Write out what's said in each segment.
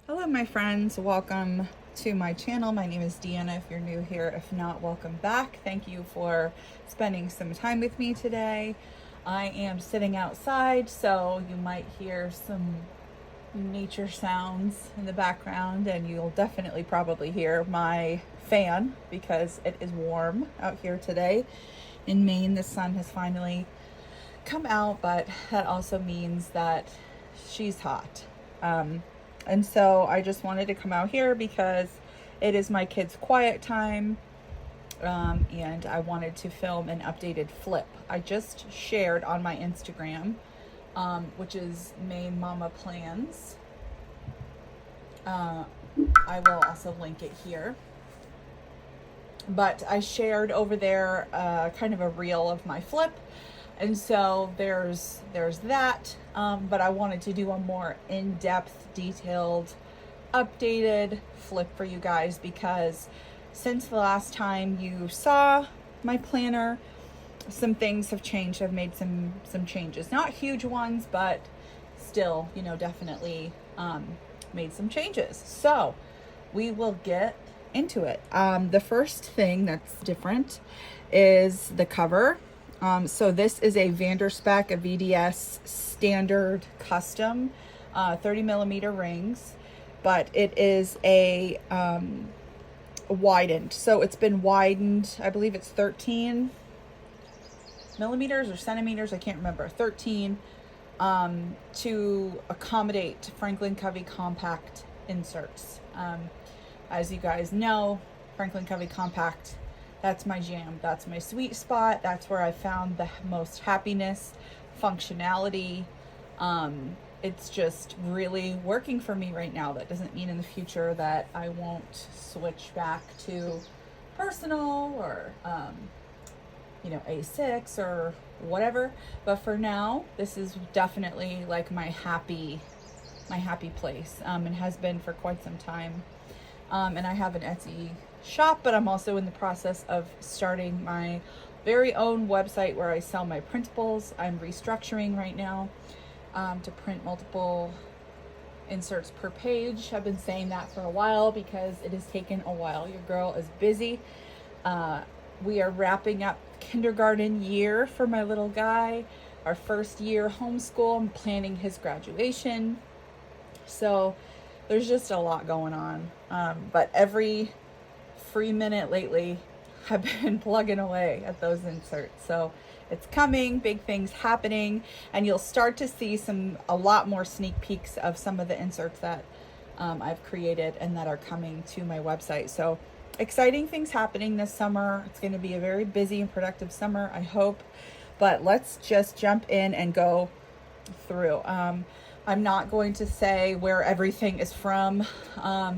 Hello my friends, welcome to my channel. My name is Deanna if you're new here. If not, welcome back. Thank you for spending some time with me today. I am sitting outside, so you might hear some nature sounds in the background, and you'll definitely probably hear my fan because it is warm out here today. In Maine, the sun has finally come out, but that also means that she's hot. And so I just wanted to come out here because it is my kids' quiet time, and I wanted to film an updated flip. I just shared on my Instagram, which is Maine Mama Plans. I will also link it here. But I shared over there kind of a reel of my flip. And so there's that, but I wanted to do a more in-depth, detailed, updated flip for you guys because since the last time you saw my planner, some things have changed. I've made some changes, not huge ones, but still, you know, definitely made some changes. So we will get into it. The first thing that's different is the cover. So this is a Spek, a VDS standard custom 30 millimeter rings, but it is a widened. So it's been widened, I believe it's 13 millimeters or centimeters, I can't remember, 13, to accommodate Franklin Covey compact inserts. As you guys know, Franklin Covey compact, that's my jam. That's my sweet spot. That's where I found the most happiness, functionality. It's just really working for me right now. That doesn't mean in the future that I won't switch back to personal or, you know, A6 or whatever. But for now, this is definitely like my happy place, and has been for quite some time. And I have an Etsy shop, but I'm also in the process of starting my very own website where I sell my printables. I'm restructuring right now to print multiple inserts per page. I've been saying that for a while because it has taken a while. Your girl is busy. We are wrapping up kindergarten year for my little guy, our first year homeschool. I'm planning his graduation. So there's just a lot going on. But every free minute lately, I've been plugging away at those inserts. So it's coming, big things happening, and you'll start to see a lot more sneak peeks of some of the inserts that I've created and that are coming to my website. So exciting things happening this summer. It's going to be a very busy and productive summer, I hope. But let's just jump in and go through. I'm not going to say where everything is from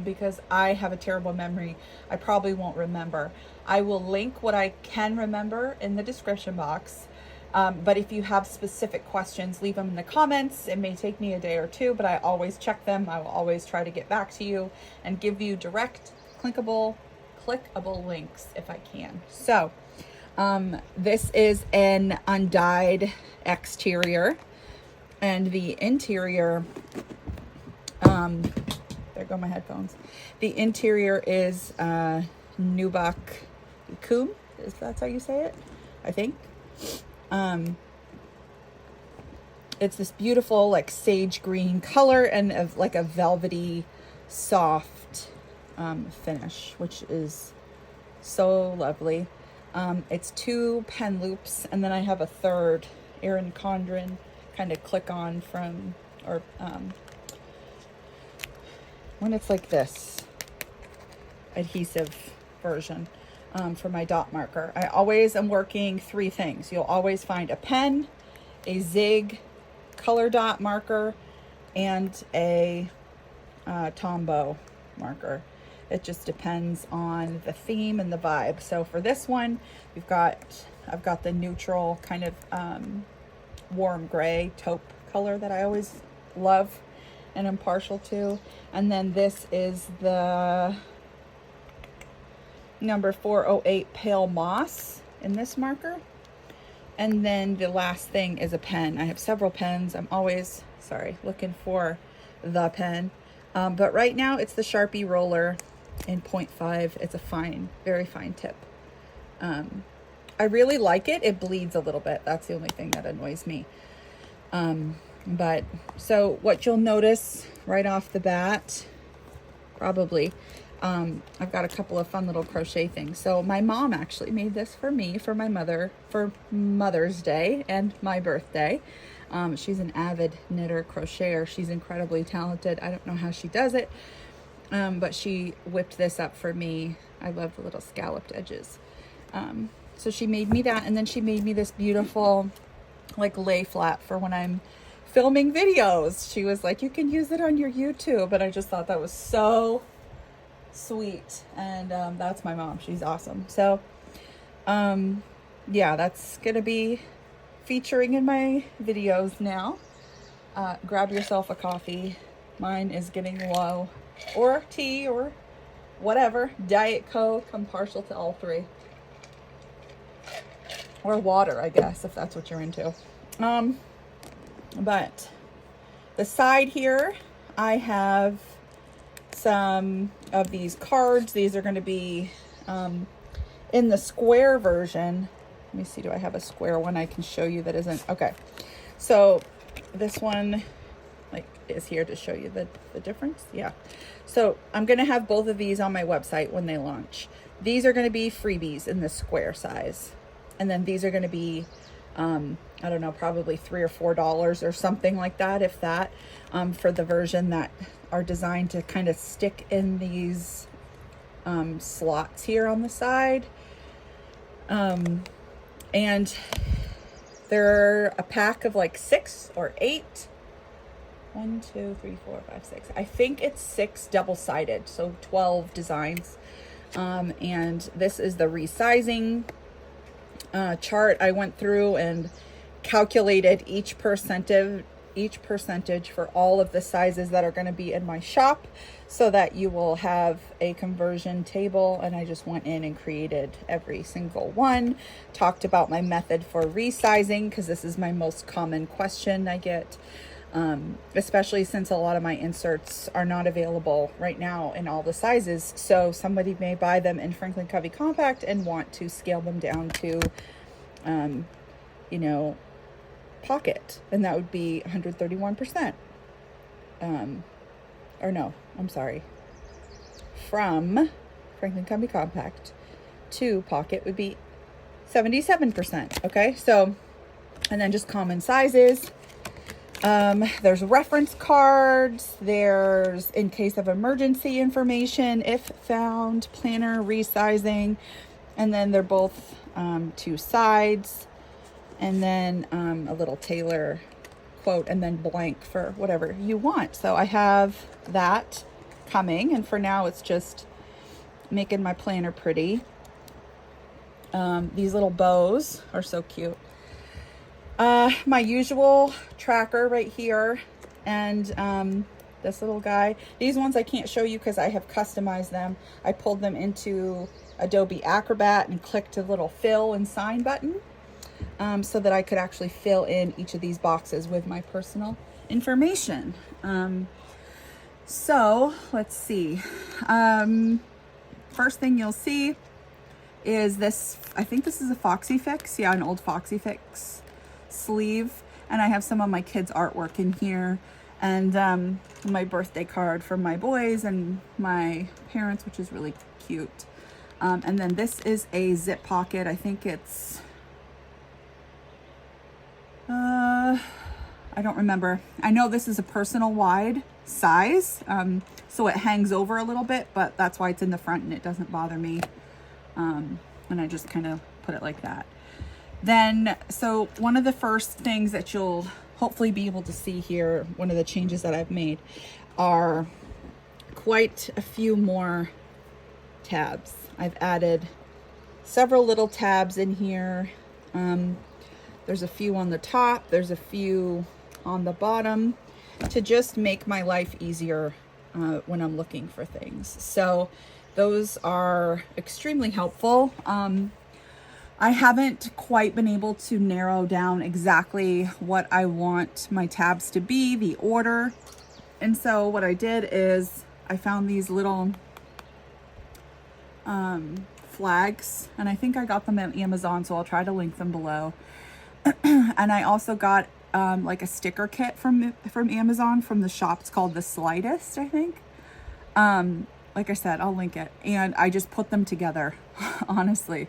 because I have a terrible memory. I probably won't remember. I will link what I can remember in the description box. But if you have specific questions, leave them in the comments. It may take me a day or two, but I always check them. I will always try to get back to you and give you direct, clickable links if I can. So this is an undyed exterior. And the interior, there go my headphones. The interior is Nubuck Ecume, is that how you say it? I think. It's this beautiful like sage green color and of like a velvety, soft finish, which is so lovely. It's 2 pen loops, and then I have a third Erin Condren kind of click on from, or when it's like this adhesive version for my dot marker. I always am working 3 things. You'll always find a pen, a zig color dot marker, and a Tombow marker. It just depends on the theme and the vibe. So for this one, I've got the neutral kind of warm gray taupe color that I always love and am partial to. And then this is the number 408 Pale Moss in this marker. And then the last thing is a pen. I have several pens. I'm always, looking for the pen. But right now it's the Sharpie roller in 0.5. It's a fine, very fine tip. I really like it. It bleeds a little bit. That's the only thing that annoys me. But so what you'll notice right off the bat, probably, I've got a couple of fun little crochet things. So my mom actually made this for me, for my mother, for Mother's Day and my birthday. She's an avid knitter, crocheter. She's incredibly talented. I don't know how she does it. But she whipped this up for me. I love the little scalloped edges. So she made me that, and then she made me this beautiful like lay flat for when I'm filming videos. She was like, you can use it on your YouTube. And I just thought that was so sweet. And that's my mom. She's awesome. So yeah, that's gonna be featuring in my videos now. Grab yourself a coffee. Mine is getting low, or tea, or whatever. Diet Coke. I'm partial to all three. Or water, I guess, if that's what you're into. But the side here, I have some of these cards. These are going to be in the square version. Let me see, do I have a square one I can show you that isn't? Okay, so this one like is here to show you the difference. Yeah, so I'm going to have both of these on my website when they launch. These are going to be freebies in the square size. And then these are going to be, I don't know, probably $3 or $4 or something like that, if that, for the version that are designed to kind of stick in these slots here on the side. And they're a pack of like 6 or 8. 1, 2, 3, 4, 5, 6. I think it's 6 double-sided, so 12 designs. And this is the resizing chart. I went through and calculated each percentage for all of the sizes that are going to be in my shop, so that you will have a conversion table. And I just went in and created every single one, talked about my method for resizing, because this is my most common question I get, especially since a lot of my inserts are not available right now in all the sizes. So somebody may buy them in Franklin Covey Compact and want to scale them down to, you know, pocket, and that would be 131%. Or no, I'm sorry. From Franklin Covey Compact to pocket would be 77%. Okay, so, and then just common sizes. There's reference cards, there's in case of emergency information, if found, planner, resizing, and then they're both 2 sides, and then a little tailor quote, and then blank for whatever you want. So I have that coming, and for now it's just making my planner pretty. These little bows are so cute. My usual tracker right here, and this little guy. These ones I can't show you because I have customized them. I pulled them into Adobe Acrobat and clicked a little fill and sign button, so that I could actually fill in each of these boxes with my personal information. So let's see. First thing you'll see is this. I think this is a Foxy Fix. Yeah, an old Foxy Fix sleeve, and I have some of my kids' artwork in here, and my birthday card for my boys and my parents, which is really cute. And then this is a zip pocket. I think it's I don't remember. I know this is a personal wide size, so it hangs over a little bit, but that's why it's in the front and it doesn't bother me. And I just kind of put it like that. Then, so one of the first things that you'll hopefully be able to see here, one of the changes that I've made, are quite a few more tabs. I've added several little tabs in here. There's a few on the top, there's a few on the bottom, to just make my life easier when I'm looking for things. So those are extremely helpful. I haven't quite been able to narrow down exactly what I want my tabs to be, the order. And so what I did is I found these little flags, and I think I got them at Amazon, so I'll try to link them below. And I also got like a sticker kit from Amazon from the shop. It's called The Slightest, I think. Like I said, I'll link it. And I just put them together, honestly.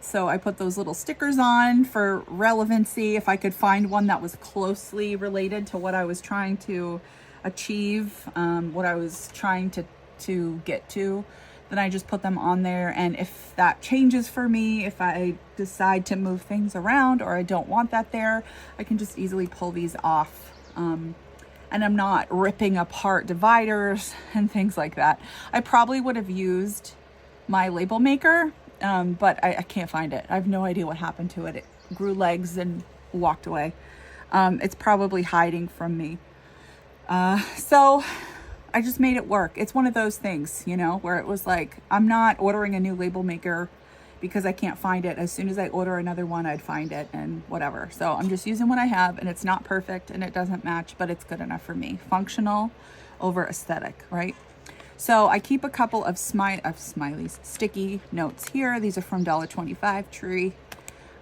So I put those little stickers on for relevancy. If I could find one that was closely related to what I was trying to achieve, what I was trying to get to, then I just put them on there. And if that changes for me, if I decide to move things around or I don't want that there, I can just easily pull these off. And I'm not ripping apart dividers and things like that. I probably would have used my label maker, but I can't find it. I have no idea what happened to it. It grew legs and walked away. It's probably hiding from me. So I just made it work. It's one of those things, you know, where it was like, I'm not ordering a new label maker because I can't find it. As soon as I order another one, I'd find it and whatever. So I'm just using what I have, and it's not perfect and it doesn't match, but it's good enough for me. Functional over aesthetic, right? So I keep a couple of smileys, sticky notes here. These are from $1.25 Tree.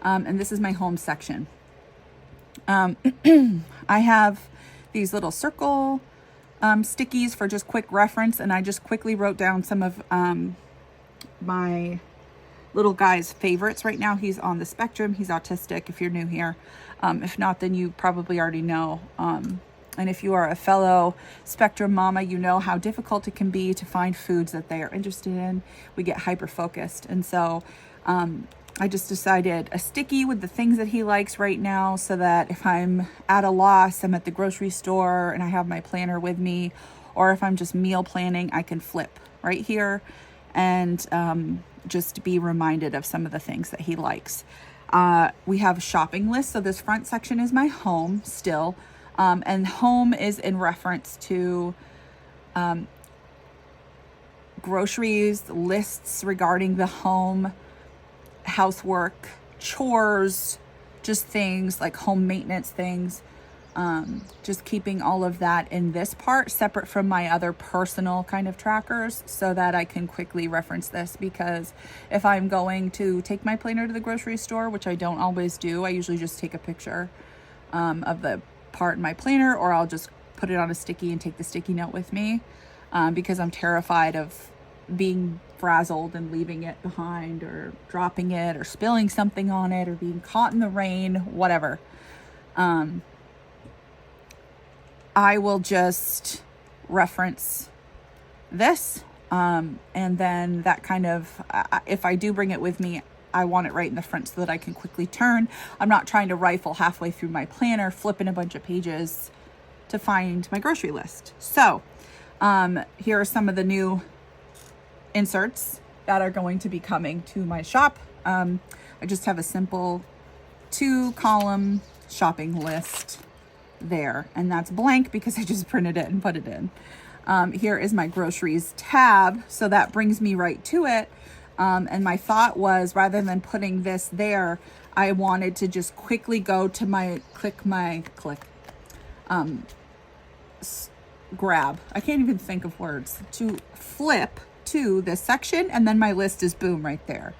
And this is my home section. I have these little circle stickies for just quick reference, and I just quickly wrote down some of my little guy's favorites. Right now he's on the spectrum. He's autistic, if you're new here. If not, then you probably already know. And if you are a fellow spectrum mama, you know how difficult it can be to find foods that they are interested in. We get hyper focused. And so I just decided a sticky with the things that he likes right now, so that if I'm at a loss, I'm at the grocery store and I have my planner with me, or if I'm just meal planning, I can flip right here and just be reminded of some of the things that he likes. We have a shopping list. So this front section is my home still. And home is in reference to groceries, lists regarding the home, housework, chores, just things like home maintenance things. Just keeping all of that in this part separate from my other personal kind of trackers, so that I can quickly reference this, because if I'm going to take my planner to the grocery store, which I don't always do, I usually just take a picture of the part in my planner, or I'll just put it on a sticky and take the sticky note with me, because I'm terrified of being frazzled and leaving it behind, or dropping it, or spilling something on it, or being caught in the rain, whatever. I will just reference this, and then that kind of, if I do bring it with me, I want it right in the front so that I can quickly turn. I'm not trying to rifle halfway through my planner, flipping a bunch of pages to find my grocery list. So here are some of the new inserts that are going to be coming to my shop. I just have a simple 2-column shopping list there, and that's blank because I just printed it and put it in. Here is my groceries tab, so that brings me right to it. And my thought was, rather than putting this there, I wanted to just quickly go to my grab. I can't even think of words. To flip to this section, and then my list is boom right there.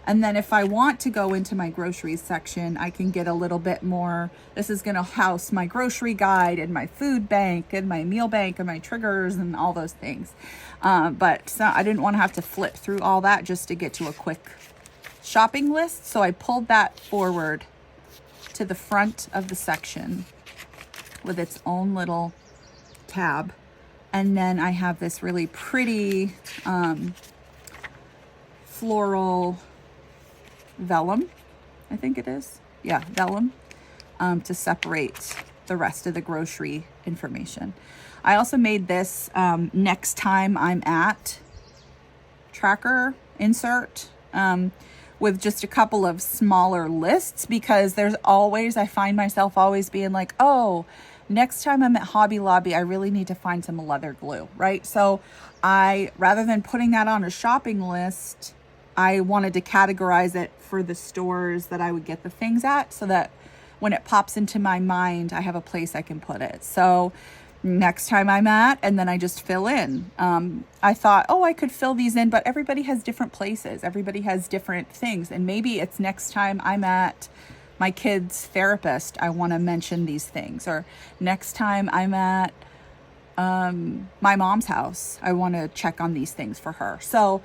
And then if I want to go into my groceries section, I can get a little bit more. This is going to house my grocery guide and my food bank and my meal bank and my triggers and all those things. But so I didn't want to have to flip through all that just to get to a quick shopping list. So I pulled that forward to the front of the section with its own little tab. And then I have this really pretty floral vellum, I think it is. Yeah, vellum, to separate the rest of the grocery information. I also made this next time I'm at tracker insert with just a couple of smaller lists, because there's always, I find myself always being like, oh, next time I'm at Hobby Lobby, I really need to find some leather glue, right? So I, rather than putting that on a shopping list, I wanted to categorize it for the stores that I would get the things at, so that when it pops into my mind, I have a place I can put it. So next time I'm at, and then I just fill in. I thought, oh, I could fill these in, but everybody has different places. Everybody has different things. And maybe it's next time I'm at my kid's therapist, I want to mention these things. Or next time I'm at my mom's house, I want to check on these things for her. So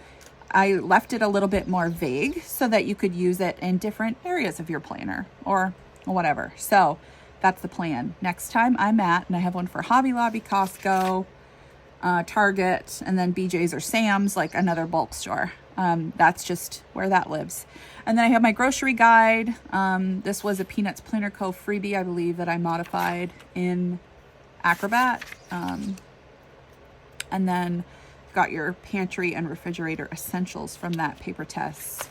I left it a little bit more vague so that you could use it in different areas of your planner or whatever. So that's the plan. Next time I'm at, and I have one for Hobby Lobby, Costco, Target, and then BJ's or Sam's, like another bulk store. That's just where that lives. And then I have my grocery guide. This was a Peanuts Planner Co. freebie, I believe, that I modified in Acrobat. And then got your pantry and refrigerator essentials from that Paper Tess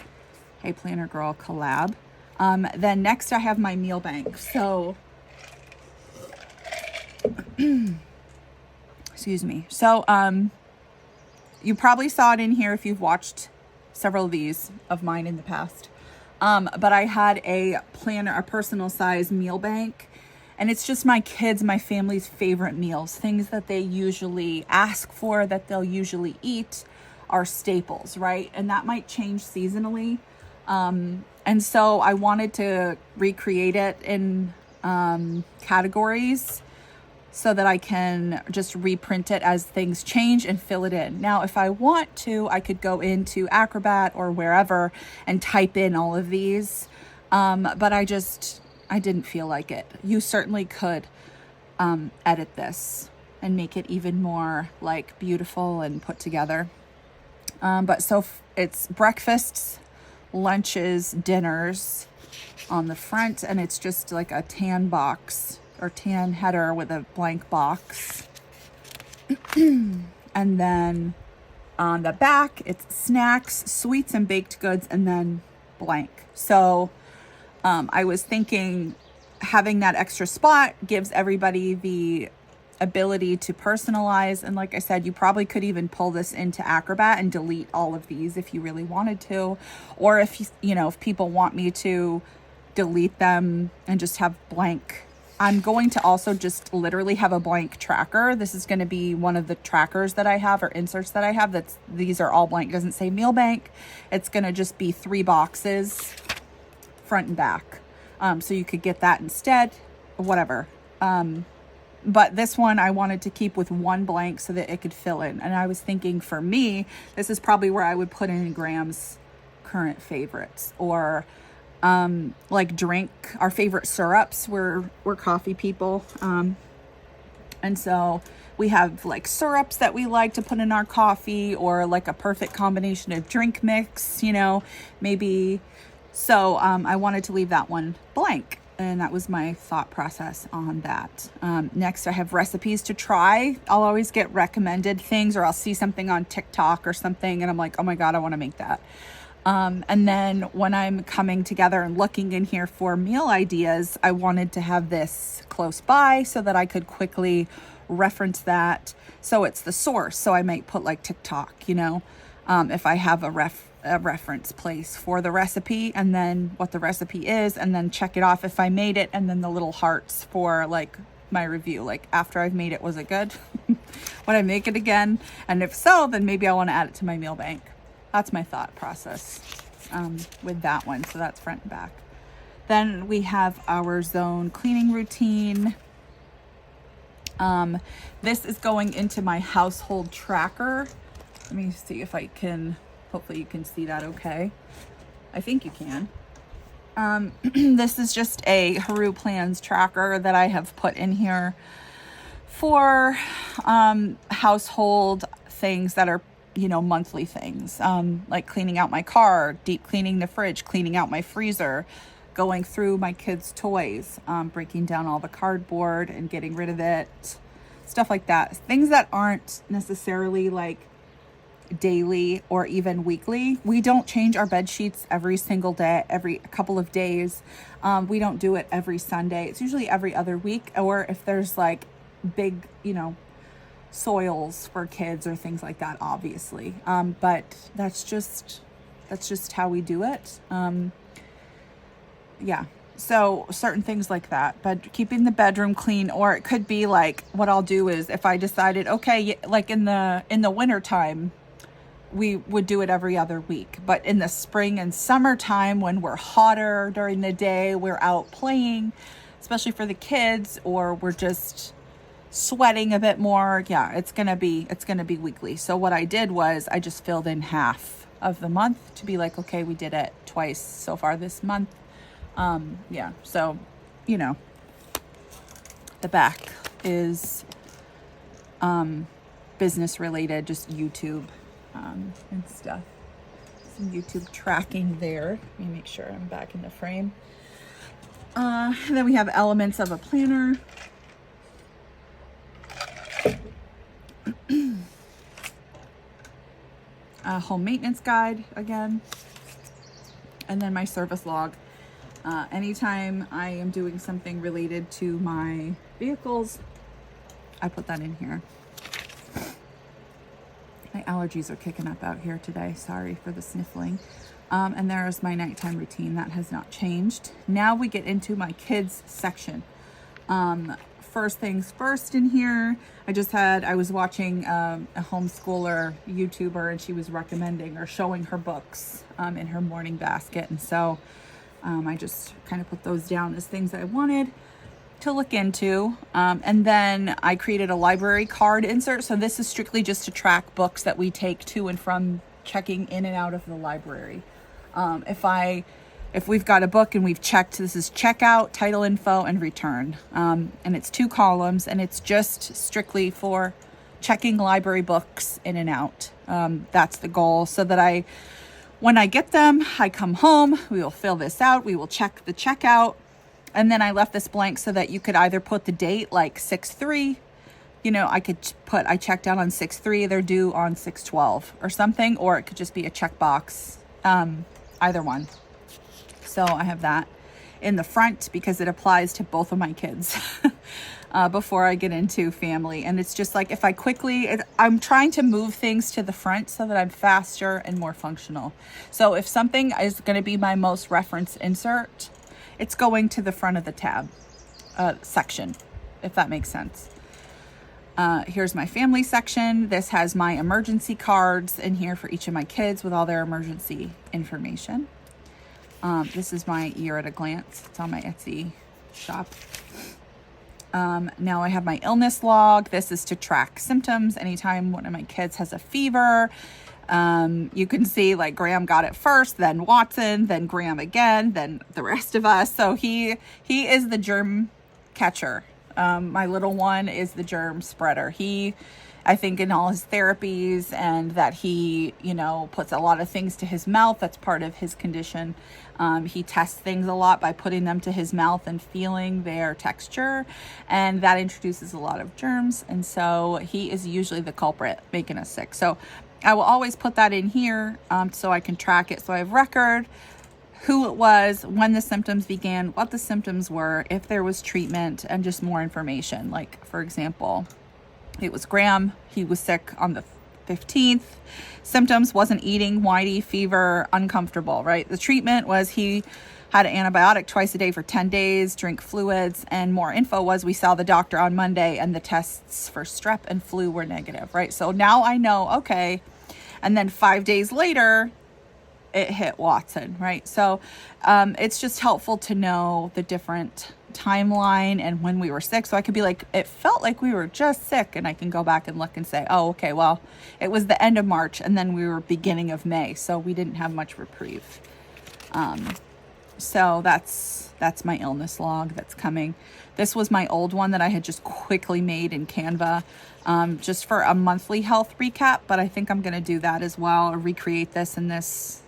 Hey Planner Girl collab. Then next I have my meal bank. So, excuse me. So, you probably saw it in here if you've watched several of these of mine in the past. But I had a planner, a personal size meal bank. And it's just my kids, my family's favorite meals, things that they usually ask for, that they'll usually eat, are staples, right? And that might change seasonally. And so I wanted to recreate it in categories so that I can just reprint it as things change and fill it in. Now, if I want to, I could go into Acrobat or wherever and type in all of these. But I didn't feel like it. You certainly could edit this and make it even more like beautiful and put together. But so it's breakfasts, lunches, dinners on the front, and it's just like a tan box or tan header with a blank box. And then on the back, it's snacks, sweets, and baked goods, and then blank. So I was thinking having that extra spot gives everybody the ability to personalize. And like I said, you probably could even pull this into Acrobat and delete all of these if you really wanted to. Or if if people want me to delete them and just have blank. I'm going to also just literally have a blank tracker. This is going to be one of the trackers that I have or inserts that I have. These are all blank. It doesn't say meal bank. It's going to just be 3 boxes, front and back. So you could get that instead, whatever. But this one I wanted to keep with 1 blank so that it could fill in. And I was thinking for me, this is probably where I would put in Graham's current favorites, or like drink our favorite syrups. We're coffee people. And so we have like syrups that we like to put in our coffee, or like a perfect combination of drink mix, maybe. So I wanted to leave that one blank. And that was my thought process on that. Next, I have recipes to try. I'll always get recommended things, or I'll see something on TikTok or something, and I'm like, oh my God, I want to make that. And then when I'm coming together and looking in here for meal ideas, I wanted to have this close by so that I could quickly reference that. So it's the source. So I might put like TikTok, if I have a reference place for the recipe, and then what the recipe is, and then check it off if I made it, and then the little hearts for like my review, like after I've made it, was it good? Would I make it again? And if so, then maybe I want to add it to my meal bank. That's my thought process with that one. So that's front and back. Then we have our zone cleaning routine. This is going into my household tracker. Let me see if I can, hopefully you can see that okay. I think you can. This is just a Haru Plans tracker that I have put in here for household things that are, monthly things, like cleaning out my car, deep cleaning the fridge, cleaning out my freezer, going through my kids' toys, breaking down all the cardboard and getting rid of it, stuff like that. Things that aren't necessarily like daily or even weekly. We don't change our bed sheets every single day, every couple of days. We don't do it every Sunday. It's usually every other week, or if there's like big, soils for kids or things like that, obviously. But that's just how we do it. Yeah. So certain things like that, but keeping the bedroom clean. Or it could be like, what I'll do is if I decided, okay, like in the winter time, we would do it every other week. But in the spring and summertime, when we're hotter during the day, we're out playing, especially for the kids, or we're just sweating a bit more. Yeah, it's gonna be weekly. So what I did was I just filled in half of the month to be like, okay, we did it twice so far this month. Yeah, so, you know, the back is business related, just YouTube and stuff. Some YouTube tracking there. Let me make sure I'm back in the frame. And then we have elements of a planner. A home maintenance guide again. And then my service log. Anytime I am doing something related to my vehicles, I put that in here. My allergies are kicking up out here today. Sorry for the sniffling. And there's my nighttime routine. That has not changed. Now we get into my kids section. First things first in here, I was watching a homeschooler YouTuber, and she was recommending or showing her books in her morning basket. And so I just kind of put those down as things I wanted to look into. And then I created a library card insert. So this is strictly just to track books that we take to and from checking in and out of the library. If we've got a book and we've checked, this is checkout, title info, and return. And it's 2 columns, and it's just strictly for checking library books in and out. That's the goal, so that when I get them, I come home, we will fill this out, we will check the checkout, and then I left this blank so that you could either put the date, like 6/3, you know, I checked out on 6/3, they're due on 6/12 or something, or it could just be a checkbox, either one. So I have that in the front because it applies to both of my kids before I get into family. And it's just like, if I I'm trying to move things to the front so that I'm faster and more functional. So if something is going to be my most referenced insert, it's going to the front of the tab section, if that makes sense. Here's my family section. This has my emergency cards in here for each of my kids with all their emergency information. This is my year at a glance. It's on my Etsy shop. Now I have my illness log. This is to track symptoms. Anytime one of my kids has a fever, you can see like Graham got it first, then Watson, then Graham again, then the rest of us. So he is the germ catcher. My little one is the germ spreader. I think in all his therapies, and that he, you know, puts a lot of things to his mouth. That's part of his condition. He tests things a lot by putting them to his mouth and feeling their texture, and that introduces a lot of germs. And so he is usually the culprit making us sick. So I will always put that in here so I can track it. So I have record, who it was, when the symptoms began, what the symptoms were, if there was treatment, and just more information. Like, for example, it was Graham. He was sick on the 15th. Symptoms: wasn't eating, whitey, fever, uncomfortable, right? The treatment was he had an antibiotic twice a day for 10 days, drink fluids, and more info was we saw the doctor on Monday and the tests for strep and flu were negative, right? So now I know, okay. And then 5 days later, it hit Watson, right? So it's just helpful to know the different timeline and when we were sick. So I could be like, it felt like we were just sick, and I can go back and look and say, oh, okay, well, it was the end of March and then we were beginning of May. So we didn't have much reprieve. So that's my illness log that's coming. This was my old one that I had just quickly made in Canva, just for a monthly health recap. But I think I'm going to do that as well, or recreate this in this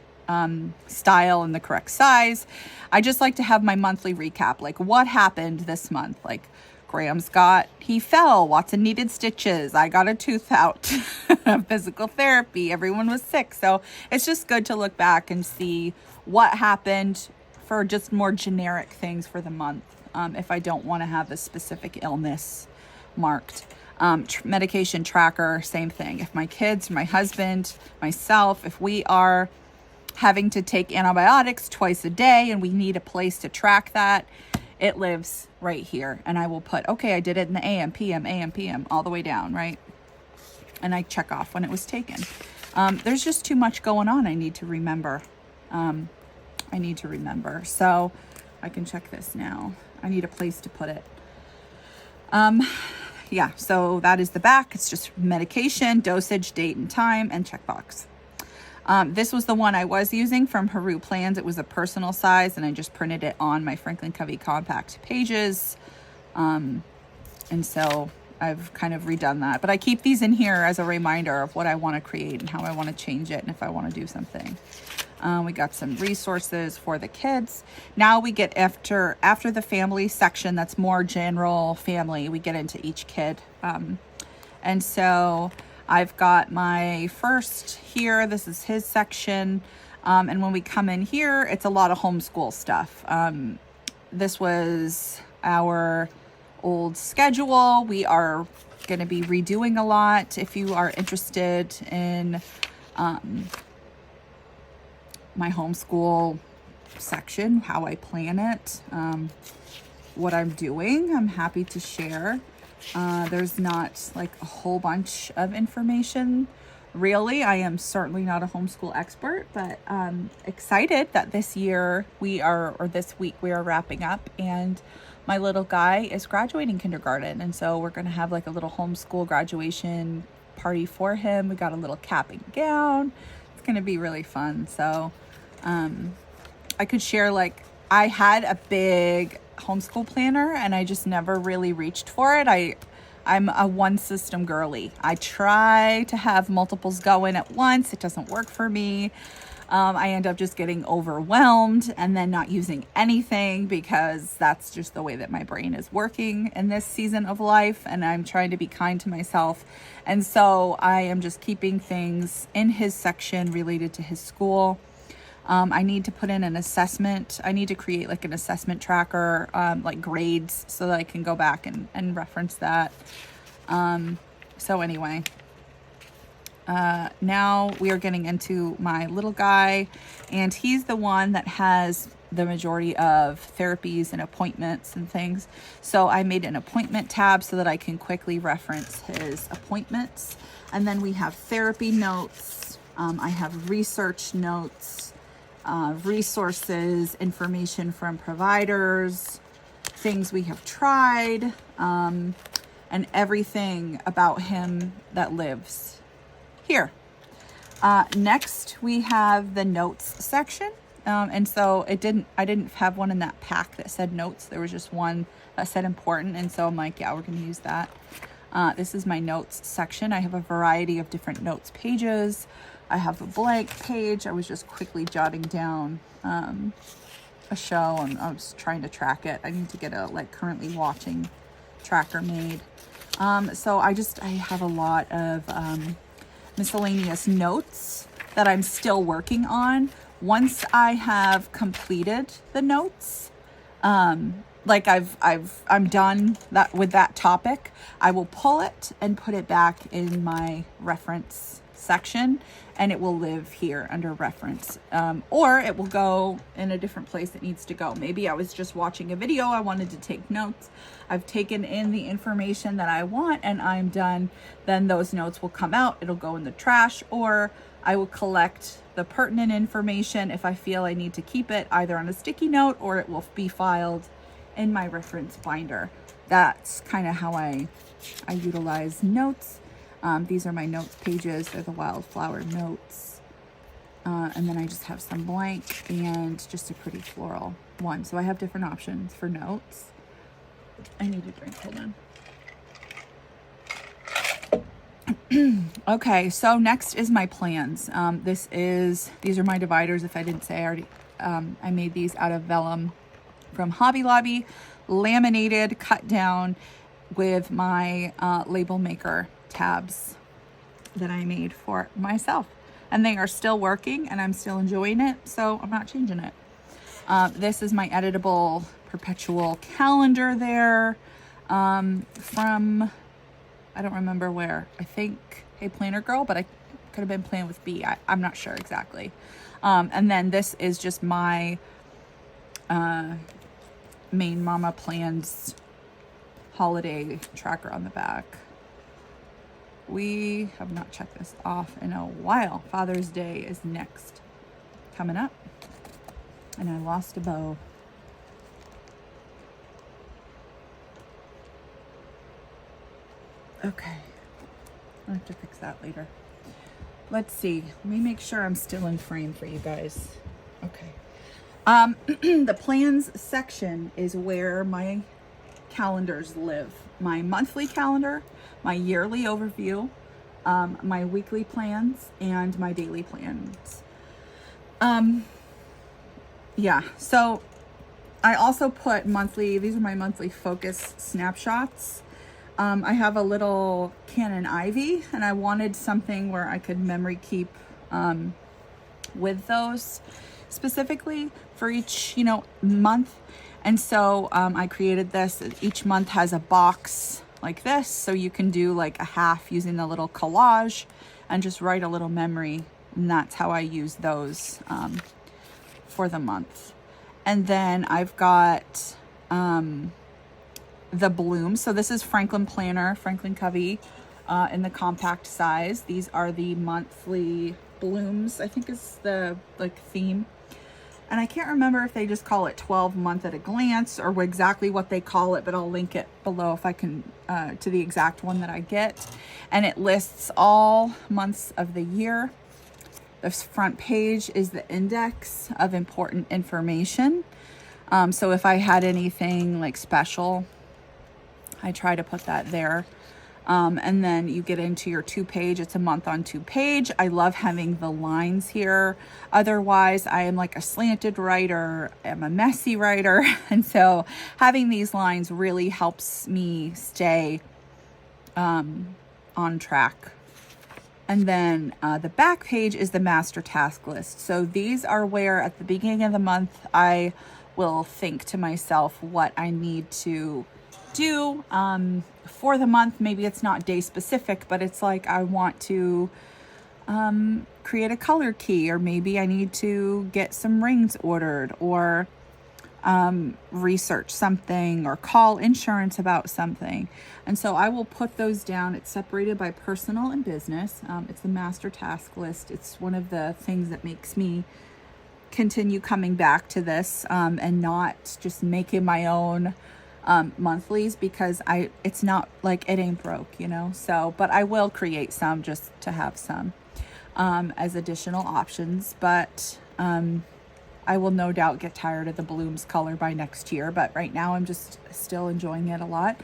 style and the correct size. I just like to have my monthly recap, like what happened this month. Like he fell, Watson needed stitches, I got a tooth out, physical therapy, everyone was sick. So it's just good to look back and see what happened for just more generic things for the month, if I don't want to have a specific illness marked. Medication tracker, same thing. If my kids, my husband, myself, if we are having to take antibiotics twice a day, and we need a place to track that. It lives right here. And I will put, okay, I did it in the AM, PM, all the way down, right? And I check off when it was taken. There's just too much going on. I need to remember. So I can check this now. I need a place to put it. Yeah, so that is the back. It's just medication, dosage, date and time, and checkbox. This was the one I was using from Haru Plans. It was a personal size, and I just printed it on my Franklin Covey compact pages. And so I've kind of redone that. But I keep these in here as a reminder of what I want to create and how I want to change it and if I want to do something. We got some resources for the kids. Now we get after the family section that's more general family, we get into each kid. And so I've got my first here. This is his section. And when we come in here, it's a lot of homeschool stuff. This was our old schedule. We are going to be redoing a lot. If you are interested in my homeschool section, how I plan it, what I'm doing, I'm happy to share. There's not like a whole bunch of information. Really, I am certainly not a homeschool expert, but excited that this week we are wrapping up, and my little guy is graduating kindergarten. And so we're going to have like a little homeschool graduation party for him. We got a little cap and gown. It's going to be really fun. So I could share, like, I had a big homeschool planner and I just never really reached for it. I'm a one system girly. I try to have multiples going at once. It doesn't work for me. I end up just getting overwhelmed and then not using anything, because that's just the way that my brain is working in this season of life, and I'm trying to be kind to myself. And so I am just keeping things in his section related to his school. I need to put in an assessment. I need to create like an assessment tracker, like grades, so that I can go back and reference that. So anyway, now we are getting into my little guy, and he's the one that has the majority of therapies and appointments and things. So I made an appointment tab so that I can quickly reference his appointments. And then we have therapy notes. I have research notes, resources, information from providers, things we have tried, and everything about him that lives here. Next, we have the notes section. And so I didn't have one in that pack that said notes. There was just one that said important. And so I'm like, yeah, we're going to use that. This is my notes section. I have a variety of different notes pages. I have a blank page. I was just quickly jotting down a show, and I was trying to track it. I need to get a currently watching tracker made. So I have a lot of miscellaneous notes that I'm still working on. Once I have completed the notes, I'm done with that topic, I will pull it and put it back in my reference section, and it will live here under reference, or it will go in a different place it needs to go. Maybe I was just watching a video, I wanted to take notes, I've taken in the information that I want, and I'm done. Then those notes will come out, it'll go in the trash, or I will collect the pertinent information if I feel I need to keep it either on a sticky note, or it will be filed in my reference binder. That's kind of how I utilize notes. These are my notes pages. They're the wildflower notes. And then I just have some blank and just a pretty floral one. So I have different options for notes. I need a drink, hold on. Okay, so next is my plans. These are my dividers. If I didn't say, I made these out of vellum from Hobby Lobby, laminated, cut down with my label maker tabs that I made for myself, and they are still working and I'm still enjoying it, so I'm not changing it. This is my editable perpetual calendar there, from I don't remember where, I think Hey Planner Girl, but Could have been planned with B. I'm not sure exactly. And then this is just my Main Mama Plans holiday tracker on the back. We have not checked this off in a while. Father's Day is next, coming up. And I lost a bow. Okay, I'll have to fix that later. Let's see. Let me make sure I'm still in frame for you guys. Okay. The plans section is where my calendars live. My monthly calendar, my yearly overview, my weekly plans, and my daily plans. Yeah, so I also put monthly, these are my monthly focus snapshots. I have a little Canon Ivy, and I wanted something where I could memory keep with those specifically for each, month. And so I created this. Each month has a box like this, so you can do like a half using the little collage and just write a little memory. And that's how I use those for the month. And then I've got the bloom. So this is Franklin Planner, Franklin Covey in the compact size. These are the monthly blooms, I think is the theme. And I can't remember if they just call it 12 month at a glance or exactly what they call it, but I'll link it below if I can to the exact one that I get. And it lists all months of the year. This front page is the index of important information. So if I had anything like special, I try to put that there. And then you get into your 2-page. It's a month on 2-page. I love having the lines here. Otherwise, I am like a slanted writer. I'm a messy writer. And so having these lines really helps me stay on track. And then the back page is the master task list. So these are where at the beginning of the month, I will think to myself what I need to do for the month. Maybe it's not day specific, but it's like I want to create a color key, or maybe I need to get some rings ordered, or research something, or call insurance about something. And so I will put those down. It's separated by personal and business. It's the master task list. It's one of the things that makes me continue coming back to this and not just making my own monthlies, because it's not like it ain't broke, so, but I will create some just to have some as additional options. But I will no doubt get tired of the blooms color by next year, but right now I'm just still enjoying it a lot.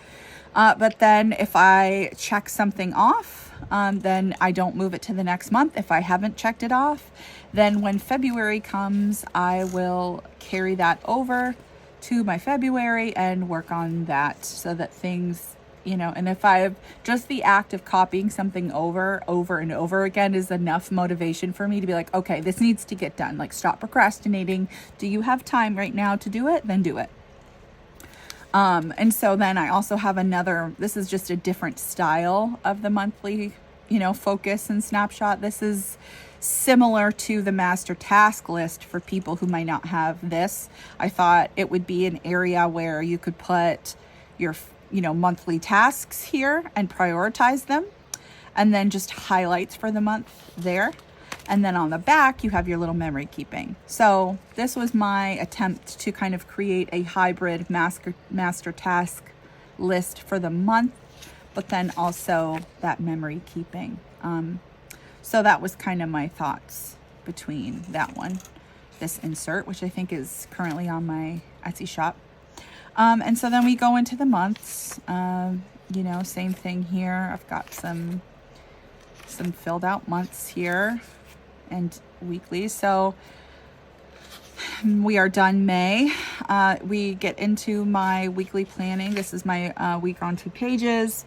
But then if I check something off, then I don't move it to the next month. If I haven't checked it off, then when February comes, I will carry that over to my February and work on that, so that things, and if I've just the act of copying something over and over again is enough motivation for me to be like, okay, this needs to get done. Like, stop procrastinating. Do you have time right now to do it? Then do it. And so then I also have this is just a different style of the monthly, focus and snapshot. This is similar to the master task list for people who might not have this. I thought it would be an area where you could put your, monthly tasks here and prioritize them, and then just highlights for the month there. And then on the back, you have your little memory keeping. So this was my attempt to kind of create a hybrid master task list for the month, but then also that memory keeping. So that was kind of my thoughts between that one, this insert, which I think is currently on my Etsy shop. And so then we go into the months, same thing here. I've got some filled out months here and weekly. So we are done May. We get into my weekly planning. This is my week on 2 pages,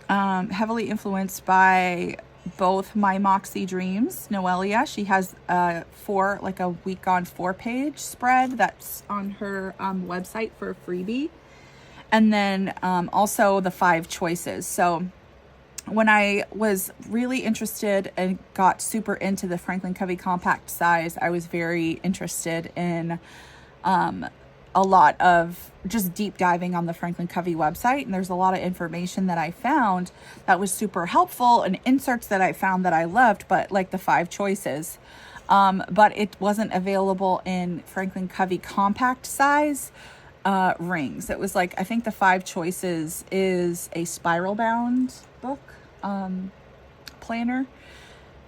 heavily influenced by both my Moxie Dreams, Noelia. She has a week on 4-page spread that's on her website for a freebie. And then also the 5 choices. So when I was really interested and got super into the Franklin Covey compact size, I was very interested in a lot of just deep diving on the Franklin Covey website. And there's a lot of information that I found that was super helpful, and inserts that I found that I loved, but like the 5 choices. But it wasn't available in Franklin Covey compact size rings. It was like, I think the 5 choices is a spiral bound book planner,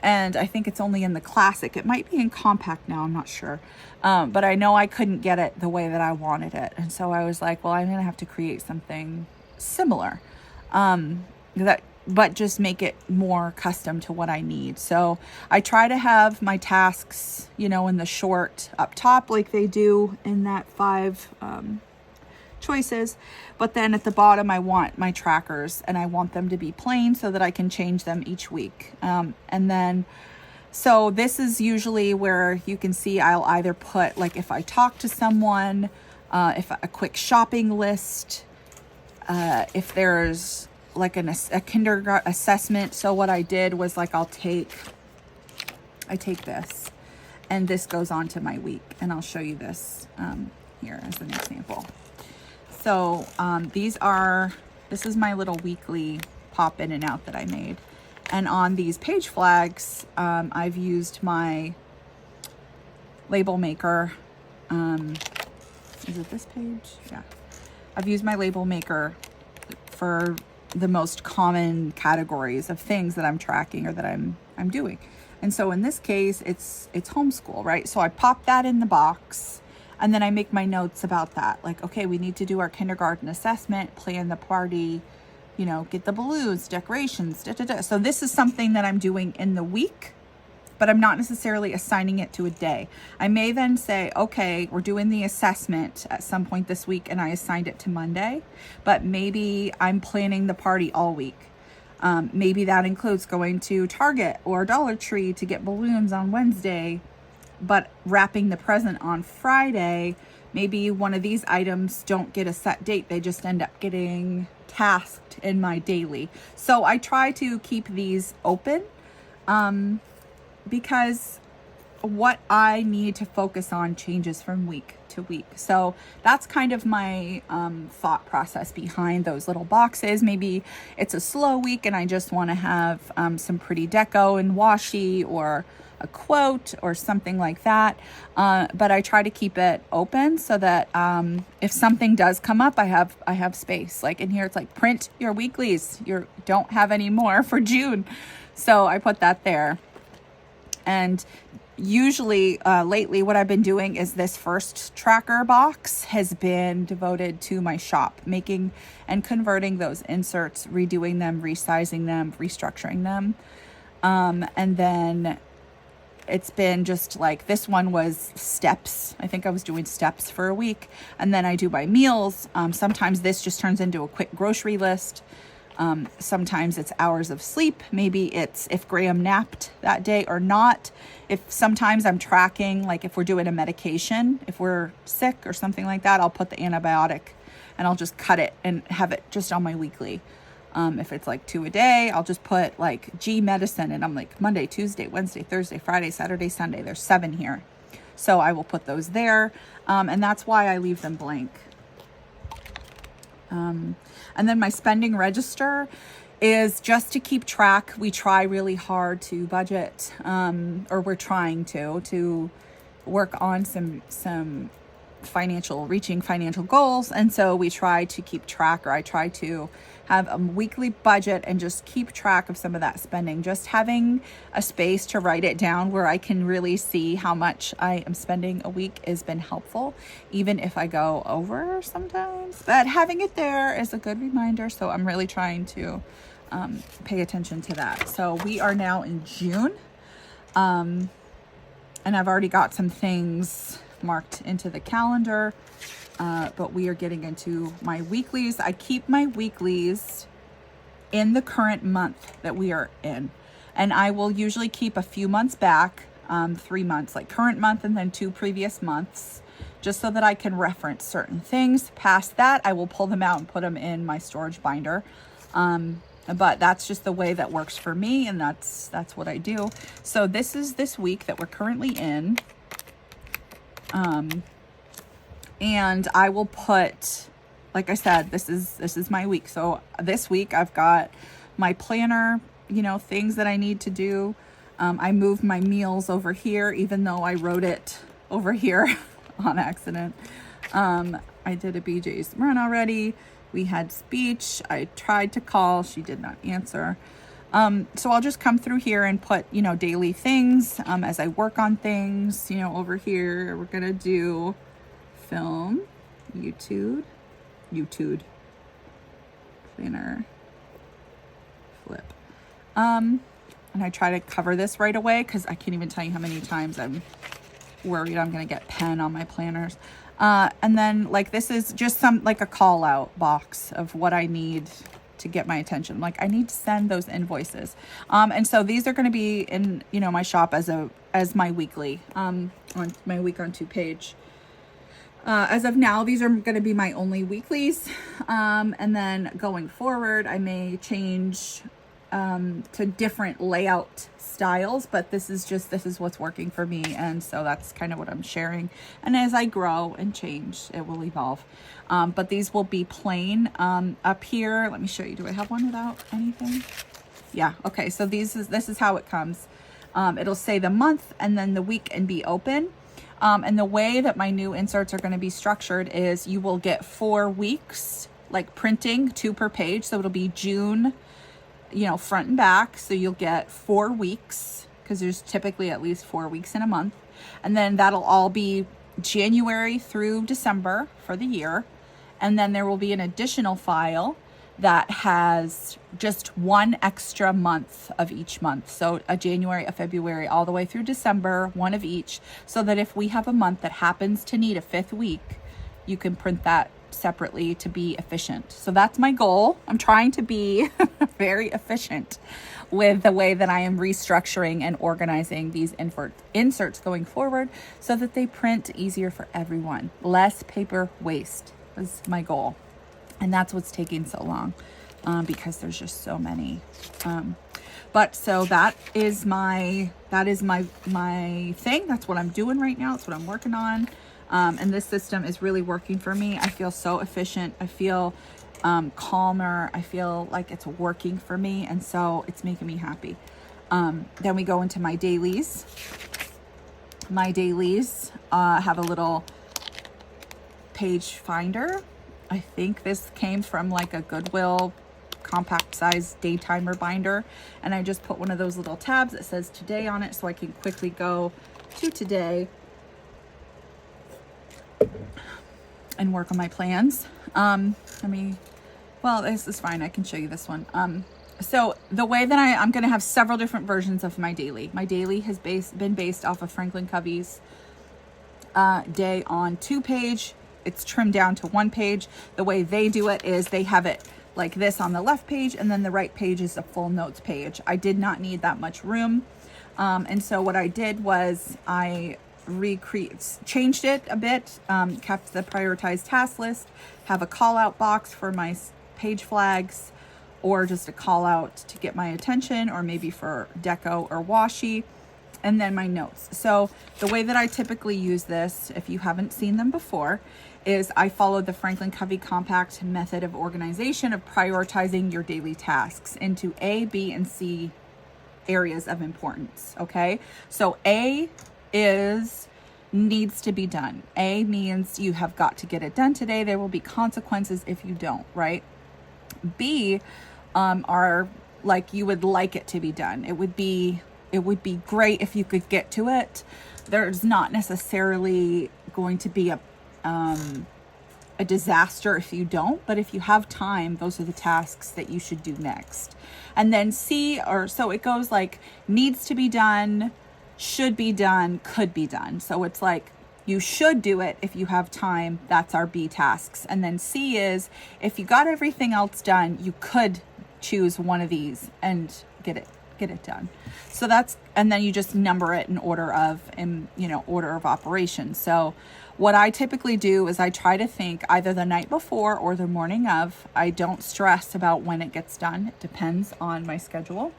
and I think it's only in the classic. It might be in compact now, I'm not sure. But I know I couldn't get it the way that I wanted it, and so I was like, well, I'm gonna have to create something similar, but just make it more custom to what I need. So I try to have my tasks, in the short up top like they do in that 5 choices, but then at the bottom I want my trackers, and I want them to be plain so that I can change them each week. And then so this is usually where you can see I'll either put, like, if I talk to someone, if a quick shopping list, if there's like a kindergarten assessment. So what I did was, like, I take this, and this goes on to my week, and I'll show you this here as an example. So this is my little weekly pop in and out that I made. And on these page flags, I've used my label maker. Is it this page? Yeah. I've used my label maker for the most common categories of things that I'm tracking or that I'm doing. And so in this case, it's homeschool, right? So I pop that in the box, and then I make my notes about that. Like, okay, we need to do our kindergarten assessment, plan the party, get the balloons, decorations, So this is something that I'm doing in the week, but I'm not necessarily assigning it to a day. I may then say, okay, we're doing the assessment at some point this week, and I assigned it to Monday, but maybe I'm planning the party all week. Maybe that includes going to Target or Dollar Tree to get balloons on Wednesday, but wrapping the present on Friday. Maybe one of these items don't get a set date. They just end up getting tasked in my daily. So I try to keep these open because what I need to focus on changes from week to week. So that's kind of my thought process behind those little boxes. Maybe it's a slow week and I just want to have some pretty deco and washi, or a quote or something like that. But I try to keep it open so that if something does come up, I have space. Like in here, it's like, print your weeklies. You don't have any more for June. So I put that there. And usually lately what I've been doing is this first tracker box has been devoted to my shop, making and converting those inserts, redoing them, resizing them, restructuring them. And then it's been just like, this one was steps. I think I was doing steps for a week. And then I do my meals. Sometimes this just turns into a quick grocery list. Sometimes it's hours of sleep. Maybe it's if Graham napped that day or not. If sometimes I'm tracking, like if we're doing a medication, if we're sick or something like that, I'll put the antibiotic and I'll just cut it and have it just on my weekly. If it's like 2 a day, I'll just put like G medicine, and I'm like Monday, Tuesday, Wednesday, Thursday, Friday, Saturday, Sunday. There's 7 here. So I will put those there. And that's why I leave them blank. And then my spending register is just to keep track. We try really hard to budget, or we're trying to work on some reaching financial goals. And so we try to keep track, or I try to have a weekly budget and just keep track of some of that spending. Just having a space to write it down where I can really see how much I am spending a week has been helpful, even if I go over sometimes. But having it there is a good reminder. So I'm really trying to pay attention to that. So we are now in June, and I've already got some things marked into the calendar. But we are getting into my weeklies. I keep my weeklies in the current month that we are in. And I will usually keep a few months back, 3 months, like current month and then 2 previous months, just so that I can reference certain things. Past that, I will pull them out and put them in my storage binder. But that's just the way that works for me, and that's what I do. So this is this week that we're currently in. And I will put, like I said, this is my week. So this week I've got my planner, you know, things that I need to do. I moved my meals over here, even though I wrote it over here on accident. I did a BJ's run already. We had speech. I tried to call. She did not answer. So I'll just come through here and put, you know, daily things as I work on things. You know, over here, we're going to do film, YouTube, planner, flip. And I try to cover this right away because I can't even tell you how many times I'm worried I'm going to get pen on my planners. And then like this is just like a call out box of what I need to get my attention. Like I need to send those invoices. And so these are going to be in, you know, my shop as my weekly, on my week on 2 page. As of now, these are going to be my only weeklies. And then going forward, I may change to different layout styles, but this is what's working for me, and so that's kind of what I'm sharing. And as I grow and change, it will evolve. But these will be plain. Up here, let me show you. Do I have one without anything? Yeah. Okay. So this is how it comes. It'll say the month and then the week and be open. And the way that my new inserts are going to be structured is you will get 4 weeks, like printing 2 per page. So it'll be June, you know, front and back. So you'll get 4 weeks because there's typically at least 4 weeks in a month. And then that'll all be January through December for the year. And then there will be an additional file that has just 1 extra month of each month. So a January, a February, all the way through December, 1 of each. So that if we have a month that happens to need a 5th week, you can print that separately to be efficient. So that's my goal. I'm trying to be very efficient with the way that I am restructuring and organizing these inserts going forward so that they print easier for everyone. Less paper waste is my goal. And that's what's taking so long, because there's just so many. But so that is my thing. That's what I'm doing right now. That's what I'm working on. And this system is really working for me. I feel so efficient. I feel calmer. I feel like it's working for me. And so it's making me happy. Then we go into my dailies. My dailies have a little page finder. I think this came from like a Goodwill compact size day timer binder. And I just put one of those little tabs that says today on it so I can quickly go to today and work on my plans. Well, this is fine. I can show you this one. So the way that I'm going to have several different versions of my daily. My daily has been based off of Franklin Covey's day on 2 page. It's trimmed down to 1 page. The way they do it is they have it like this on the left page, and then the right page is a full notes page. I did not need that much room. And so what I did was I changed it a bit, kept the prioritized task list, have a call out box for my page flags, or just a call out to get my attention, or maybe for deco or washi, and then my notes. So the way that I typically use this, if you haven't seen them before, is I follow the Franklin Covey compact method of organization of prioritizing your daily tasks into A, B, and C areas of importance. Okay. So A is needs to be done. A means you have got to get it done today. There will be consequences if you don't, right? B are like you would like it to be done. It would be great if you could get to it. There's not necessarily going to be a disaster if you don't, but if you have time, those are the tasks that you should do next. And then C, or so it goes like needs to be done, should be done, could be done. So it's like you should do it if you have time. That's our B tasks. And then C is if you got everything else done, you could choose one of these and get it done. So that's, and then you just number it in order of operation. So What I typically do is I try to think either the night before or the morning of. I don't stress about when it gets done. It depends on my schedule.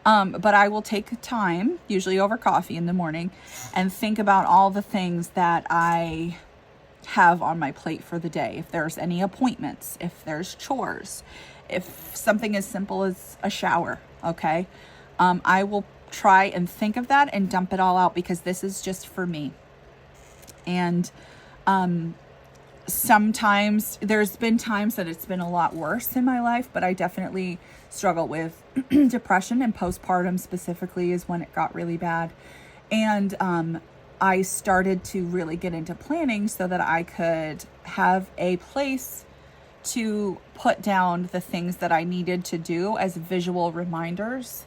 But I will take time, usually over coffee in the morning, and think about all the things that I have on my plate for the day. If there's any appointments, if there's chores, if something as simple as a shower, okay? I will try and think of that and dump it all out, because this is just for me. And sometimes there's been times that it's been a lot worse in my life, but I definitely struggle with depression, and postpartum specifically is when it got really bad. And I started to really get into planning so that I could have a place to put down the things that I needed to do as visual reminders,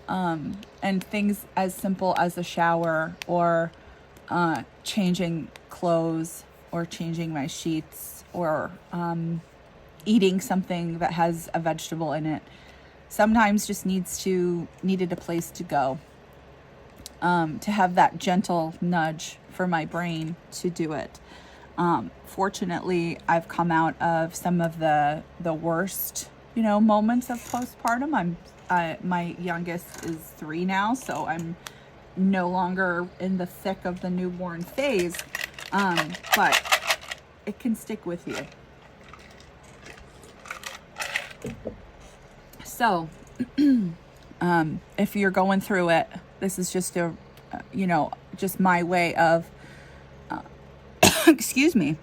and things as simple as a shower, or changing clothes, or changing my sheets, or eating something that has a vegetable in it. Sometimes just needed a place to go, to have that gentle nudge for my brain to do it. Fortunately, I've come out of some of the worst, moments of postpartum. My youngest is 3 now, so I'm no longer in the thick of the newborn phase. But it can stick with you. So, if you're going through it, this is just just my way of, excuse me,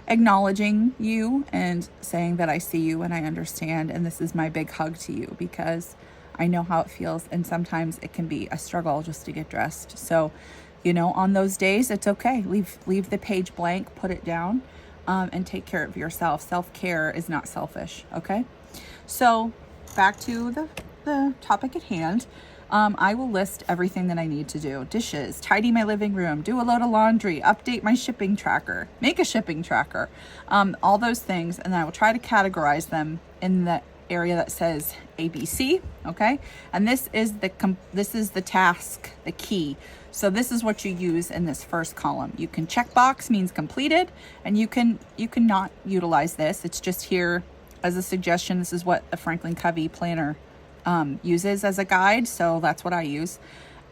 acknowledging you and saying that I see you and I understand. And this is my big hug to you, because I know how it feels. And sometimes it can be a struggle just to get dressed. So, on those days, it's okay. Leave the page blank, put it down, and take care of yourself. Self-care is not selfish. Okay. So back to the topic at hand. I will list everything that I need to do. Dishes, tidy my living room, do a load of laundry, update my shipping tracker, make a shipping tracker, all those things. And I will try to categorize them in the area that says ABC. Okay. And this is the task, the key. So this is what you use in this first column. You can check box means completed, and you can not utilize this. It's just here as a suggestion. This is what the Franklin Covey planner uses as a guide. So that's what I use.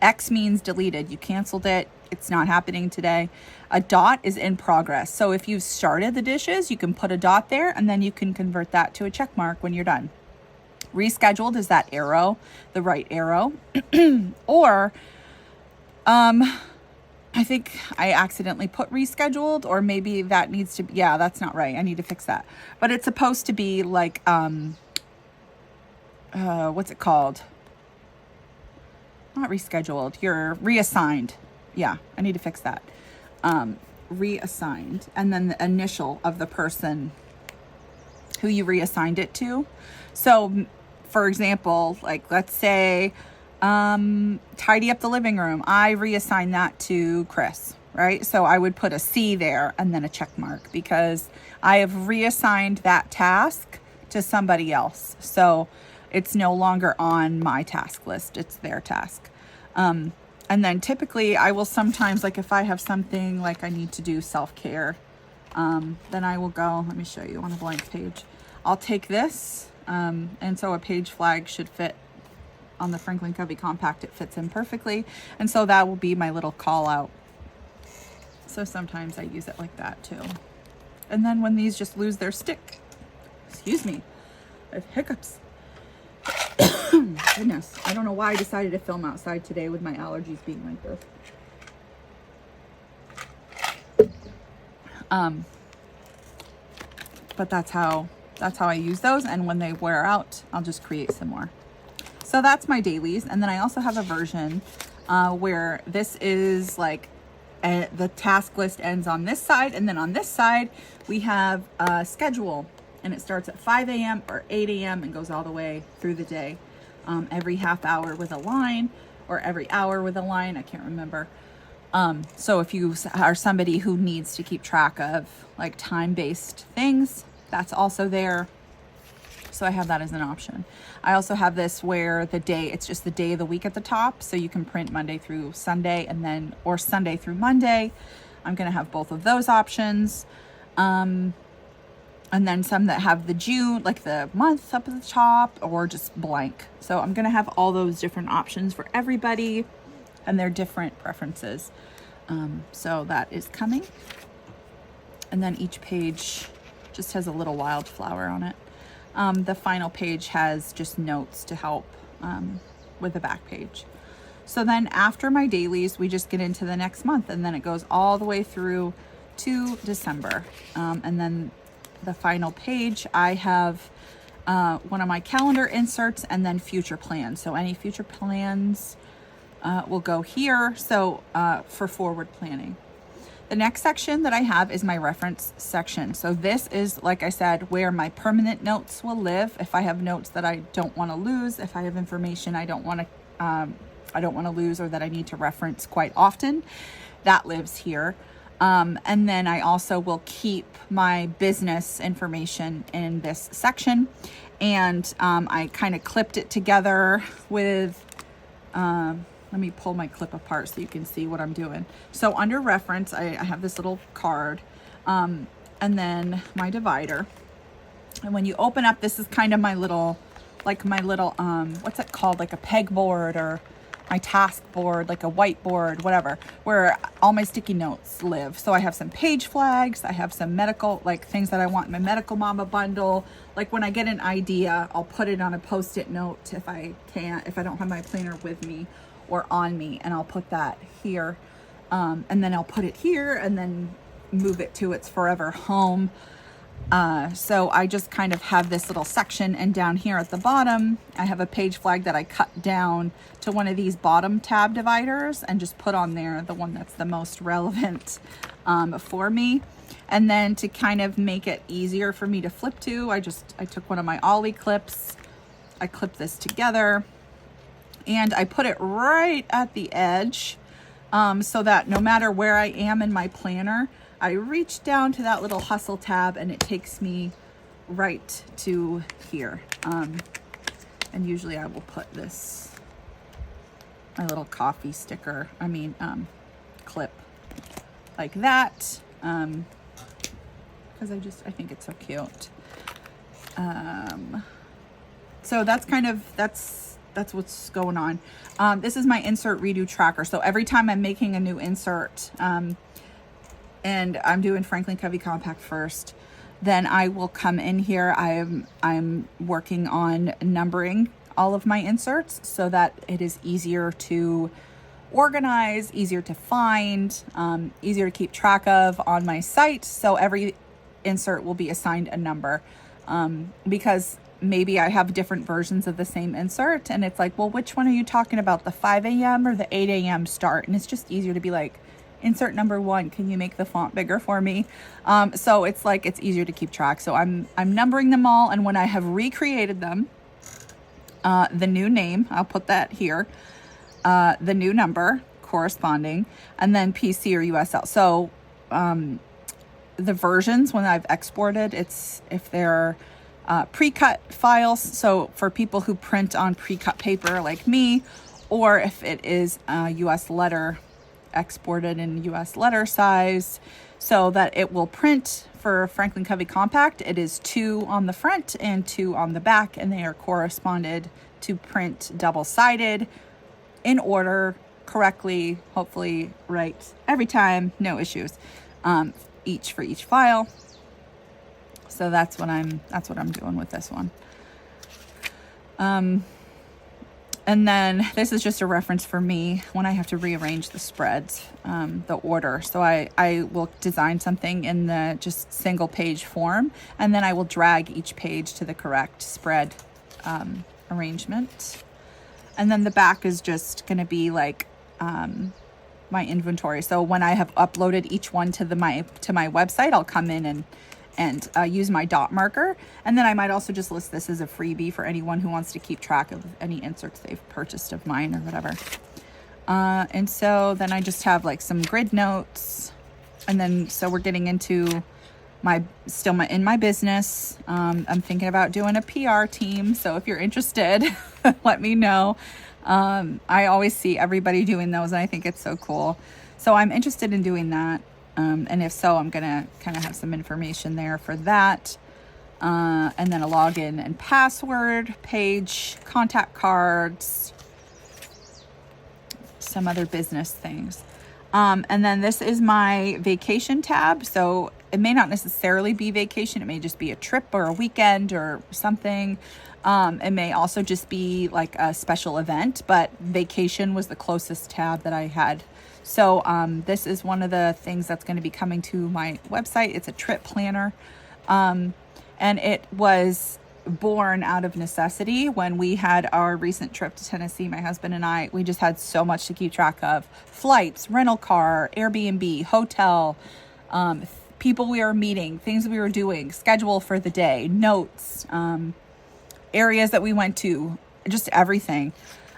X means deleted. You canceled it. It's not happening today. A dot is in progress. So if you've started the dishes, you can put a dot there, and then you can convert that to a check mark when you're done. Rescheduled is that arrow, the right arrow. Or I think I accidentally put rescheduled, or maybe that needs to be, yeah, that's not right. I need to fix that. But it's supposed to be like, what's it called? Not rescheduled. You're reassigned. Yeah, I need to fix that. Reassigned. And then the initial of the person who you reassigned it to. So, for example, like let's say, tidy up the living room. I reassign that to Chris, right? So I would put a C there and then a check mark, because I have reassigned that task to somebody else. So it's no longer on my task list. It's their task. And then typically I will sometimes, like if I have something like I need to do self-care, then I will go, let me show you on a blank page. I'll take this, and so a page flag should fit on the Franklin Covey Compact. It fits in perfectly. And so that will be my little call out. So sometimes I use it like that too. And then when these just lose their stick, excuse me, I have hiccups. Goodness, I don't know why I decided to film outside today with my allergies being like this. But that's how I use those. And when they wear out, I'll just create some more. So that's my dailies. And then I also have a version where this is like the task list ends on this side. And then on this side, we have a schedule. And it starts at 5 a.m. or 8 a.m. and goes all the way through the day. Every half hour with a line, or every hour with a line. I can't remember. So if you are somebody who needs to keep track of like time-based things, that's also there. So I have that as an option. I also have this where it's just the day of the week at the top. So you can print Monday through Sunday, and then, or Sunday through Monday. I'm going to have both of those options. And then some that have the June, like the month up at the top, or just blank. So I'm going to have all those different options for everybody and their different preferences. So that is coming. And then each page just has a little wildflower on it. The final page has just notes to help with the back page. So then after my dailies, we just get into the next month, and then it goes all the way through to December. And then the final page, I have one of my calendar inserts and then future plans. So any future plans will go here. So for forward planning. The next section that I have is my reference section. So this is, like I said, where my permanent notes will live. If I have notes that I don't want to lose, if I have information I don't want to lose, or that I need to reference quite often, that lives here. And then I also will keep my business information in this section. And I kind of clipped it together with, let me pull my clip apart so you can see what I'm doing. So under reference, I have this little card, and then my divider. And when you open up, this is kind of my little, what's it called? Like a pegboard, or my task board, like a whiteboard, whatever, where all my sticky notes live. So I have some page flags. I have some medical, like things that I want in my medical mama bundle. Like when I get an idea, I'll put it on a Post-it note if I don't have my planner with me or on me, and I'll put that here. And then I'll put it here and then move it to its forever home. So I just kind of have this little section, and down here at the bottom, I have a page flag that I cut down to one of these bottom tab dividers and just put on there the one that's the most relevant for me. And then to kind of make it easier for me to flip to, I took one of my Ollie clips, I clipped this together, and I put it right at the edge, so that no matter where I am in my planner, I reach down to that little hustle tab and it takes me right to here. And usually I will put this, my little coffee sticker, clip like that, because I think it's so cute. So that's what's going on. This is my insert redo tracker. So every time I'm making a new insert, and I'm doing Franklin Covey Compact first, then I will come in here. I'm working on numbering all of my inserts so that it is easier to organize, easier to find, easier to keep track of on my site. So every insert will be assigned a number, because maybe I have different versions of the same insert, and it's like, well, which one are you talking about, the 5 a.m. or the 8 a.m. start? And it's just easier to be like, insert number 1, can you make the font bigger for me? So it's like, it's easier to keep track. So I'm numbering them all, and when I have recreated them, the new name, I'll put that here, the new number corresponding, and then PC or USL. So the versions, when I've exported, it's if they're pre-cut files, so for people who print on pre-cut paper like me, or if it is US letter, exported in US letter size, so that it will print for Franklin Covey Compact. It is 2 on the front and 2 on the back, and they are corresponded to print double-sided in order correctly, hopefully right every time, no issues, each for each file. So that's what I'm doing with this one. And then this is just a reference for me when I have to rearrange the spreads, the order. So I will design something in the just single page form, and then I will drag each page to the correct spread arrangement. And then the back is just going to be like my inventory. So when I have uploaded each one to my website, I'll come in and use my dot marker. And then I might also just list this as a freebie for anyone who wants to keep track of any inserts they've purchased of mine or whatever. And so then I just have like some grid notes. And then, so we're getting into in my business. I'm thinking about doing a PR team. So if you're interested, let me know. I always see everybody doing those, and I think it's so cool. So I'm interested in doing that. And if so, I'm going to kind of have some information there for that. And then a login and password page, contact cards, some other business things. And then this is my vacation tab. So it may not necessarily be vacation. It may just be a trip or a weekend or something. It may also just be like a special event, but vacation was the closest tab that I had. So this is one of the things that's going to be coming to my website. It's a trip planner. And it was born out of necessity. When we had our recent trip to Tennessee, my husband and I, we just had so much to keep track of. Flights, rental car, Airbnb, hotel, people we were meeting, things we were doing, schedule for the day, notes, areas that we went to, just everything.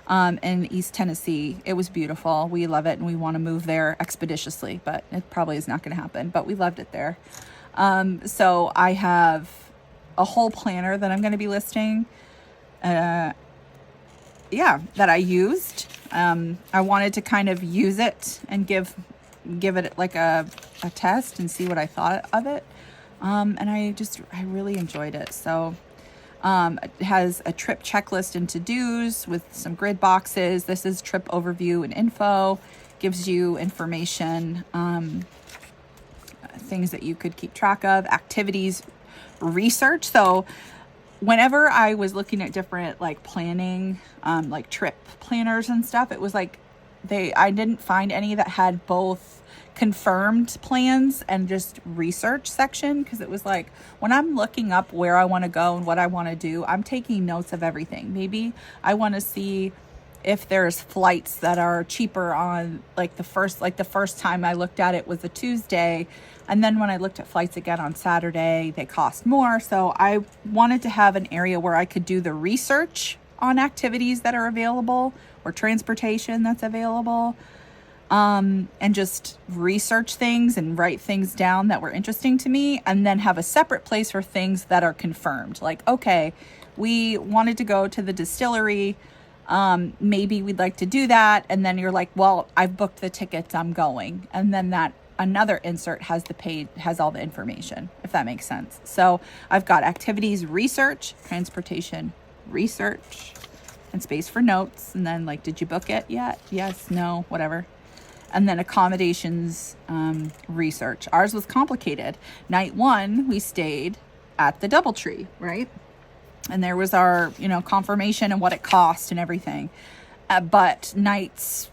In East Tennessee. It was beautiful. We love it and we want to move there expeditiously, but it probably is not going to happen, but we loved it there. So I have a whole planner that I'm going to be listing, that I used. I wanted to kind of use it and give it like a test and see what I thought of it. And I really enjoyed it. So it has a trip checklist and to-dos with some grid boxes. This is trip overview and info. Gives you information, things that you could keep track of, activities, research. So whenever I was looking at different like planning, like trip planners and stuff, it was like I didn't find any that had both confirmed plans and just research section, because it was like when I'm looking up where I want to go and what I want to do, I'm taking notes of everything. Maybe I want to see if there's flights that are cheaper on the first time I looked at it was a Tuesday, and then when I looked at flights again on Saturday, they cost more. So I wanted to have an area where I could do the research on activities that are available or transportation that's available. And just research things and write things down that were interesting to me, and then have a separate place for things that are confirmed. Like, okay, we wanted to go to the distillery. Maybe we'd like to do that. And then you're like, well, I've booked the tickets, I'm going. And then that another insert has all the information, if that makes sense. So I've got activities, research, transportation, research, and space for notes. And then like, did you book it yet? Yes, no, whatever. And then accommodations, research. Ours was complicated. Night 1, we stayed at the DoubleTree, right? And there was our, confirmation and what it cost and everything. But nights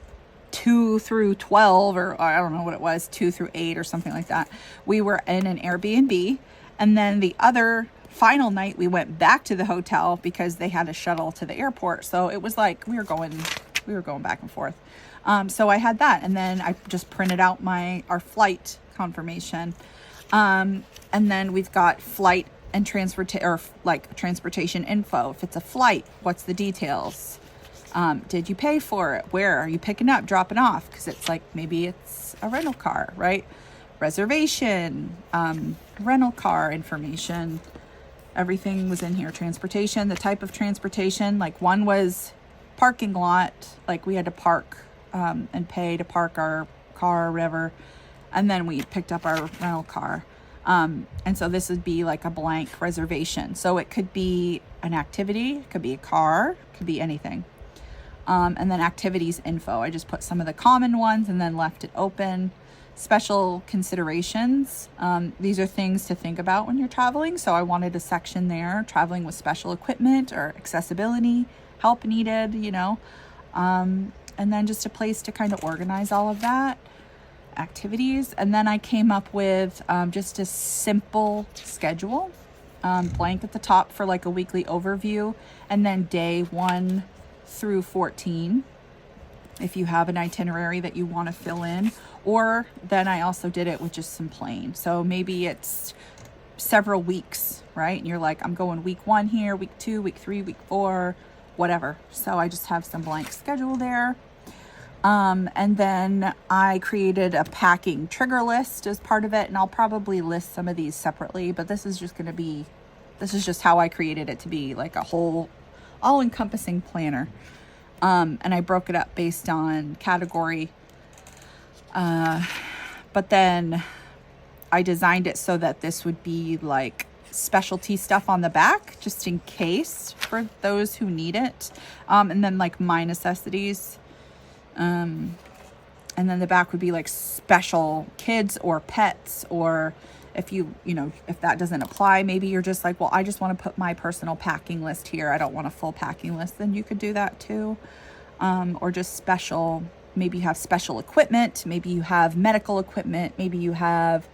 2 through 12, or I don't know what it was, 2 through 8 or something like that, we were in an Airbnb. And then the other final night, we went back to the hotel because they had a shuttle to the airport. So it was like we were going back and forth. So I had that, and then I just printed out our flight confirmation. And then we've got flight and transportation info. If it's a flight, what's the details? Did you pay for it? Where are you picking up, dropping off? Because it's like, maybe it's a rental car, right? Reservation, rental car information. Everything was in here. Transportation, the type of transportation, like one was parking lot, like we had to park and pay to park our car or whatever, and then we picked up our rental car, and so this would be like a blank reservation. So it could be an activity, it could be a car, it could be anything. And then activities info, I just put some of the common ones and then left it open. Special considerations, these are things to think about when you're traveling, so I wanted a section there, traveling with special equipment or accessibility, help needed, and then just a place to kind of organize all of that, activities. And then I came up with just a simple schedule, blank at the top for like a weekly overview, and then day 1 through 14 if you have an itinerary that you want to fill in. Or then I also did it with just some plain, so maybe it's several weeks, right? And you're like, I'm going week 1 here, week 2, week 3, week 4, whatever. So I just have some blank schedule there. And then I created a packing trigger list as part of it, and I'll probably list some of these separately, but this is just how I created it to be like a whole all-encompassing planner. And I broke it up based on category, But then I designed it so that this would be like specialty stuff on the back, just in case for those who need it. And then like my necessities. And then the back would be like special kids or pets, or if if that doesn't apply, maybe you're just like, well, I just want to put my personal packing list here. I don't want a full packing list. Then you could do that too. Or just special, maybe you have special equipment. Maybe you have medical equipment. Maybe you have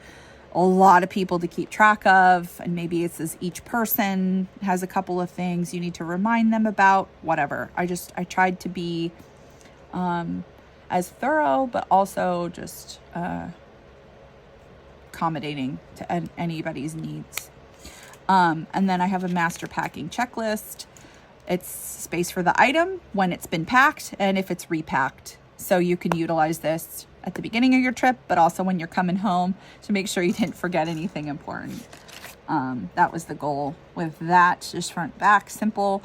a lot of people to keep track of. And maybe it's as each person has a couple of things you need to remind them about, whatever. I tried to be, as thorough, but also just accommodating to anybody's needs. And then I have a master packing checklist. It's space for the item when it's been packed and if it's repacked. So you can utilize this at the beginning of your trip, but also when you're coming home to make sure you didn't forget anything important. That was the goal with that. Just front, back, simple,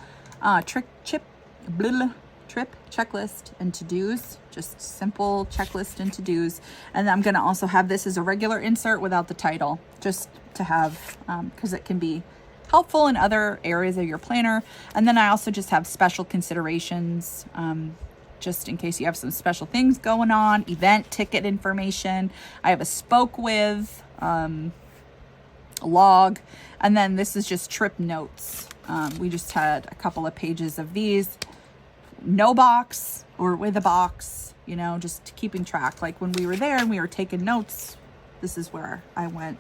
trip checklist and to-dos, just simple checklist and to-dos. And I'm going to also have this as a regular insert without the title, just to have, because it can be helpful in other areas of your planner. And then I also just have special considerations, just in case you have some special things going on, event ticket information. I have a spoke with log, and then this is just trip notes. We just had a couple of pages of these. No box or with a box, just keeping track. Like when we were there and we were taking notes, this is where I went.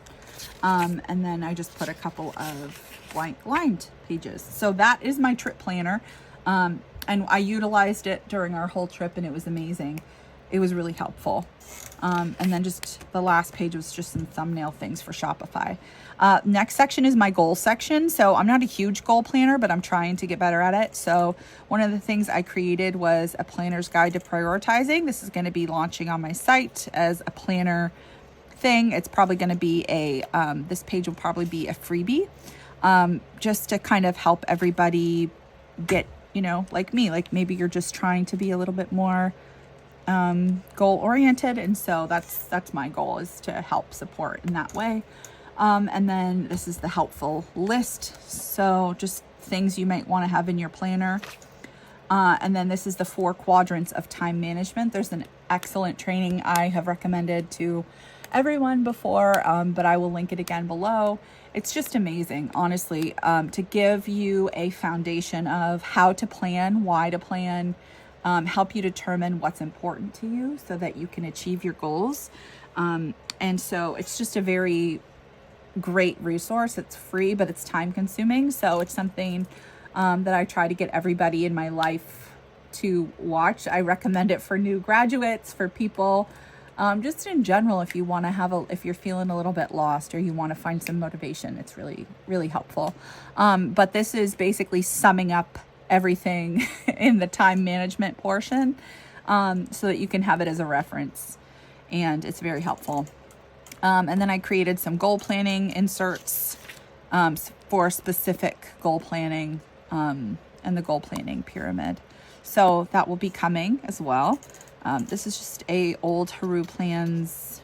And then I just put a couple of blank lined pages. So that is my trip planner. And I utilized it during our whole trip and it was amazing. It was really helpful. And then just the last page was just some thumbnail things for Shopify. Next section is my goal section. So I'm not a huge goal planner, but I'm trying to get better at it. So one of the things I created was a planner's guide to prioritizing. This is going to be launching on my site as a planner thing. It's probably going to be this page will probably be a freebie, just to kind of help everybody get, like me, like maybe you're just trying to be a little bit more goal oriented. And so that's my goal, is to help support in that way. And then this is the helpful list. So just things you might want to have in your planner. And then this is the 4 quadrants of time management. There's an excellent training I have recommended to everyone before, but I will link it again below. It's just amazing, honestly, to give you a foundation of how to plan, why to plan, help you determine what's important to you so that you can achieve your goals. And so it's just a very great resource. It's free, but it's time consuming. So it's something that I try to get everybody in my life to watch. I recommend it for new graduates, for people, just in general, if you want to if you're feeling a little bit lost or you want to find some motivation, it's really, really helpful. But this is basically summing up everything in the time management portion, so that you can have it as a reference, and it's very helpful. And then I created some goal planning inserts for specific goal planning, and the goal planning pyramid. So that will be coming as well. This is just a old Haru Plans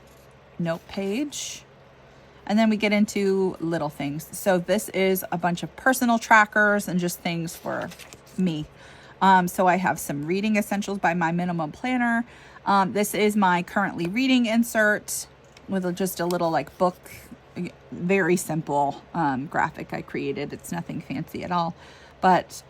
note page. And then we get into little things. So this is a bunch of personal trackers and just things for me. So I have some reading essentials by My Minimum Planner. This is my currently reading insert with just a little like book, very simple graphic I created. It's nothing fancy at all. But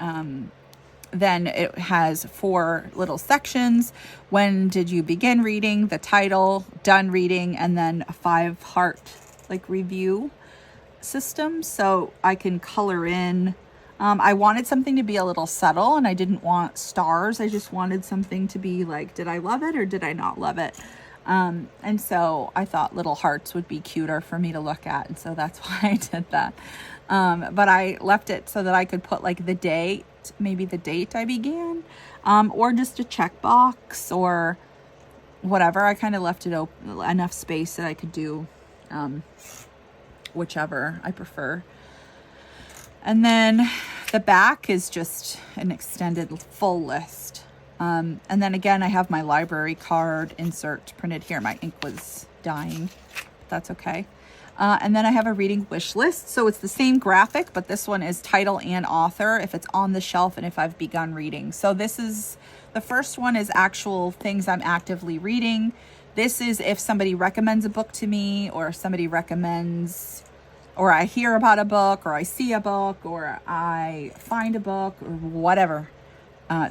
then it has 4 little sections. When did you begin reading? The title, done reading, and then a 5-heart like review system. So I can color in. I wanted something to be a little subtle, and I didn't want stars. I just wanted something to be like, did I love it or did I not love it? And so I thought little hearts would be cuter for me to look at. And so that's why I did that. But I left it so that I could put like the date, maybe the date I began, or just a checkbox or whatever. I kind of left it open, enough space that I could do whichever I prefer. And then the back is just an extended full list. And then again, I have my library card insert printed here. My ink was dying. That's okay. And then I have a reading wish list. So it's the same graphic, but this one is title and author, if it's on the shelf and if I've begun reading. So this is, the first one is actual things I'm actively reading. This is if somebody recommends a book to me, or somebody recommends, or I hear about a book, or I see a book, or I find a book, or whatever.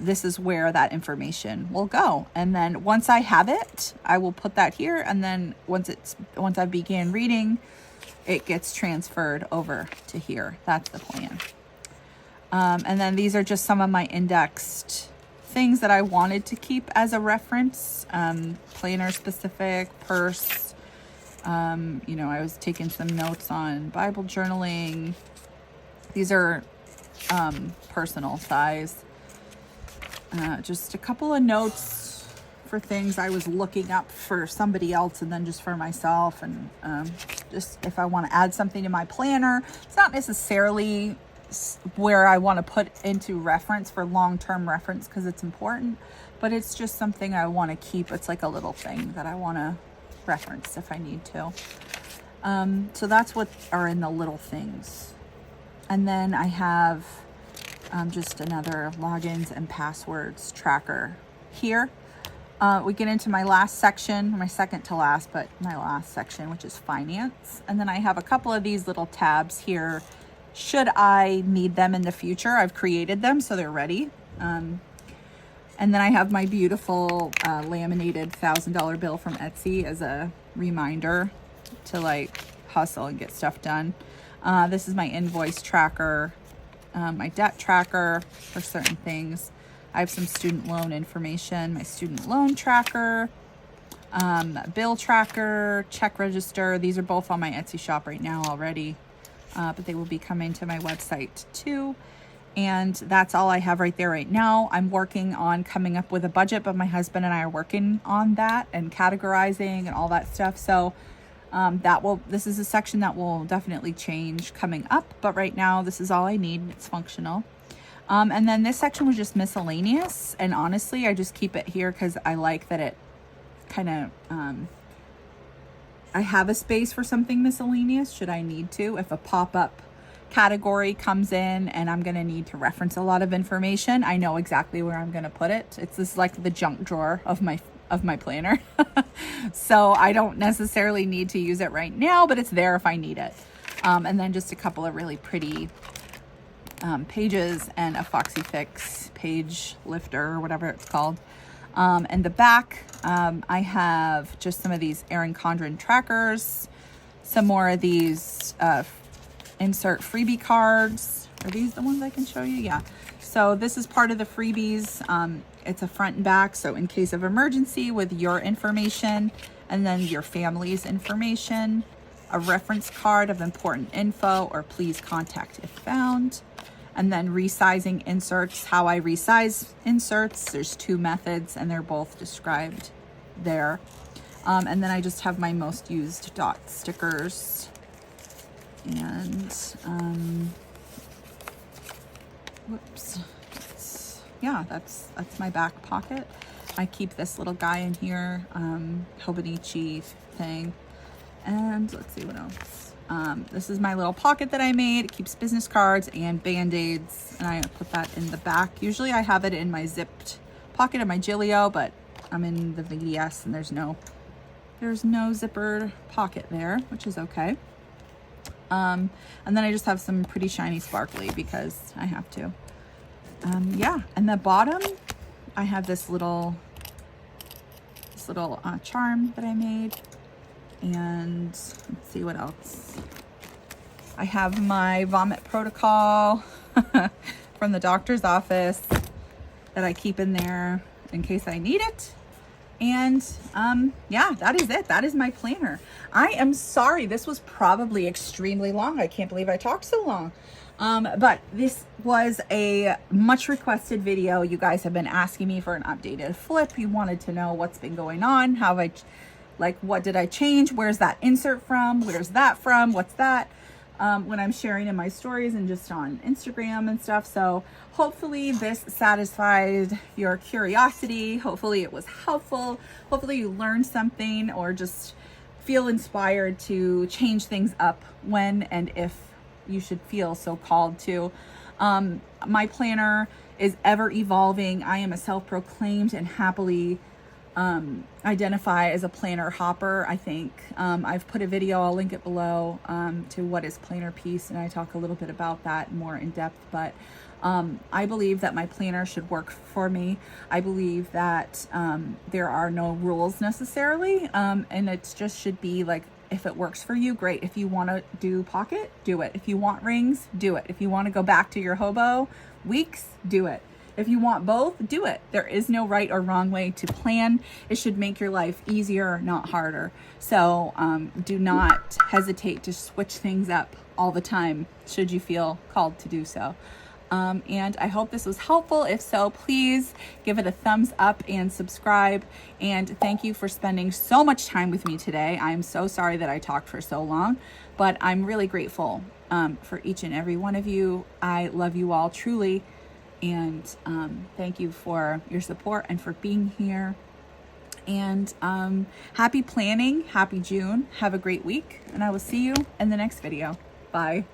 This is where that information will go. And then once I have it, I will put that here. And then once I begin reading, it gets transferred over to here. That's the plan. And then these are just some of my indexed things that I wanted to keep as a reference. Planner specific, purse. You know, I was taking some notes on Bible journaling. These are personal size. Just a couple of notes for things I was looking up for somebody else and then just for myself, and just if I want to add something to my planner. It's not necessarily where I want to put into reference for long-term reference because it's important, but it's just something I want to keep. It's like a little thing that I want to reference if I need to. So that's what are in the little things. And then I have just another logins and passwords tracker here. We get into my last section, my second to last, but my last section, which is finance. And then I have a couple of these little tabs here. Should I need them in the future, I've created them so they're ready. And then I have my beautiful laminated $1,000 bill from Etsy as a reminder to like hustle and get stuff done. This is my invoice tracker. My debt tracker for certain things. I have some student loan information, my student loan tracker, bill tracker, check register. These are both on my Etsy shop right now already, but they will be coming to my website too. And that's all I have right there right now. I'm working on coming up with a budget, but my husband and I are working on that and categorizing and all that stuff. So this is a section that will definitely change coming up, but right now this is all I need. It's functional. And then this section was just miscellaneous, and honestly I just keep it here because I like that it kind of I have a space for something miscellaneous should I need to. If a pop-up category comes in and I'm going to need to reference a lot of information, I know exactly where I'm going to put it. It's just like the junk drawer of my planner. So I don't necessarily need to use it right now, but it's there if I need it. And then just a couple of really pretty pages and a Foxy Fix page lifter or whatever it's called. And the back, I have just some of these Erin Condren trackers, some more of these insert freebie cards. Are these the ones I can show you? Yeah. So this is part of the freebies. It's a front and back. So in case of emergency with your information and then your family's information, a reference card of important info or please contact if found. And then resizing inserts, how I resize inserts. There's two methods and they're both described there. And then I just have my most used dot stickers. And whoops. Yeah, that's my back pocket. I keep this little guy in here, Hobonichi thing. And let's see what else. This is my little pocket that I made. It keeps business cards and Band-Aids, and I put that in the back. Usually I have it in my zipped pocket of my Gilio, but I'm in the VDS and there's no zippered pocket there, which is okay. And then I just have some pretty shiny sparkly because I have to. Yeah, and the bottom, I have this little charm that I made. And let's see what else. I have my vomit protocol from the doctor's office that I keep in there in case I need it. And yeah, that is it. That is my planner. I am sorry. This was probably extremely long. I can't believe I talked so long. But this was a much requested video. You guys have been asking me for an updated flip. You wanted to know what's been going on. What did I change? Where's that insert from? Where's that from? What's that? When I'm sharing in my stories and just on Instagram and stuff. So hopefully this satisfied your curiosity. Hopefully it was helpful. Hopefully you learned something or just feel inspired to change things up when and if you should feel so called to. My planner is ever evolving. I am a self-proclaimed and happily identify as a planner hopper. I think I've put a video, I'll link it below, to what is planner peace, and I talk a little bit about that more in depth. But I believe that my planner should work for me. I believe that there are no rules necessarily, and it just should be like, if it works for you, great. If you want to do pocket, do it. If you want rings, do it. If you want to go back to your hobo weeks, do it. If you want both, do it. There is no right or wrong way to plan. It should make your life easier, not harder. So do not hesitate to switch things up all the time, should you feel called to do so. And I hope this was helpful. If so, please give it a thumbs up and subscribe. And thank you for spending so much time with me today. I'm so sorry that I talked for so long, but I'm really grateful for each and every one of you. I love you all truly. And thank you for your support and for being here. And happy planning, happy June. Have a great week, and I will see you in the next video. Bye.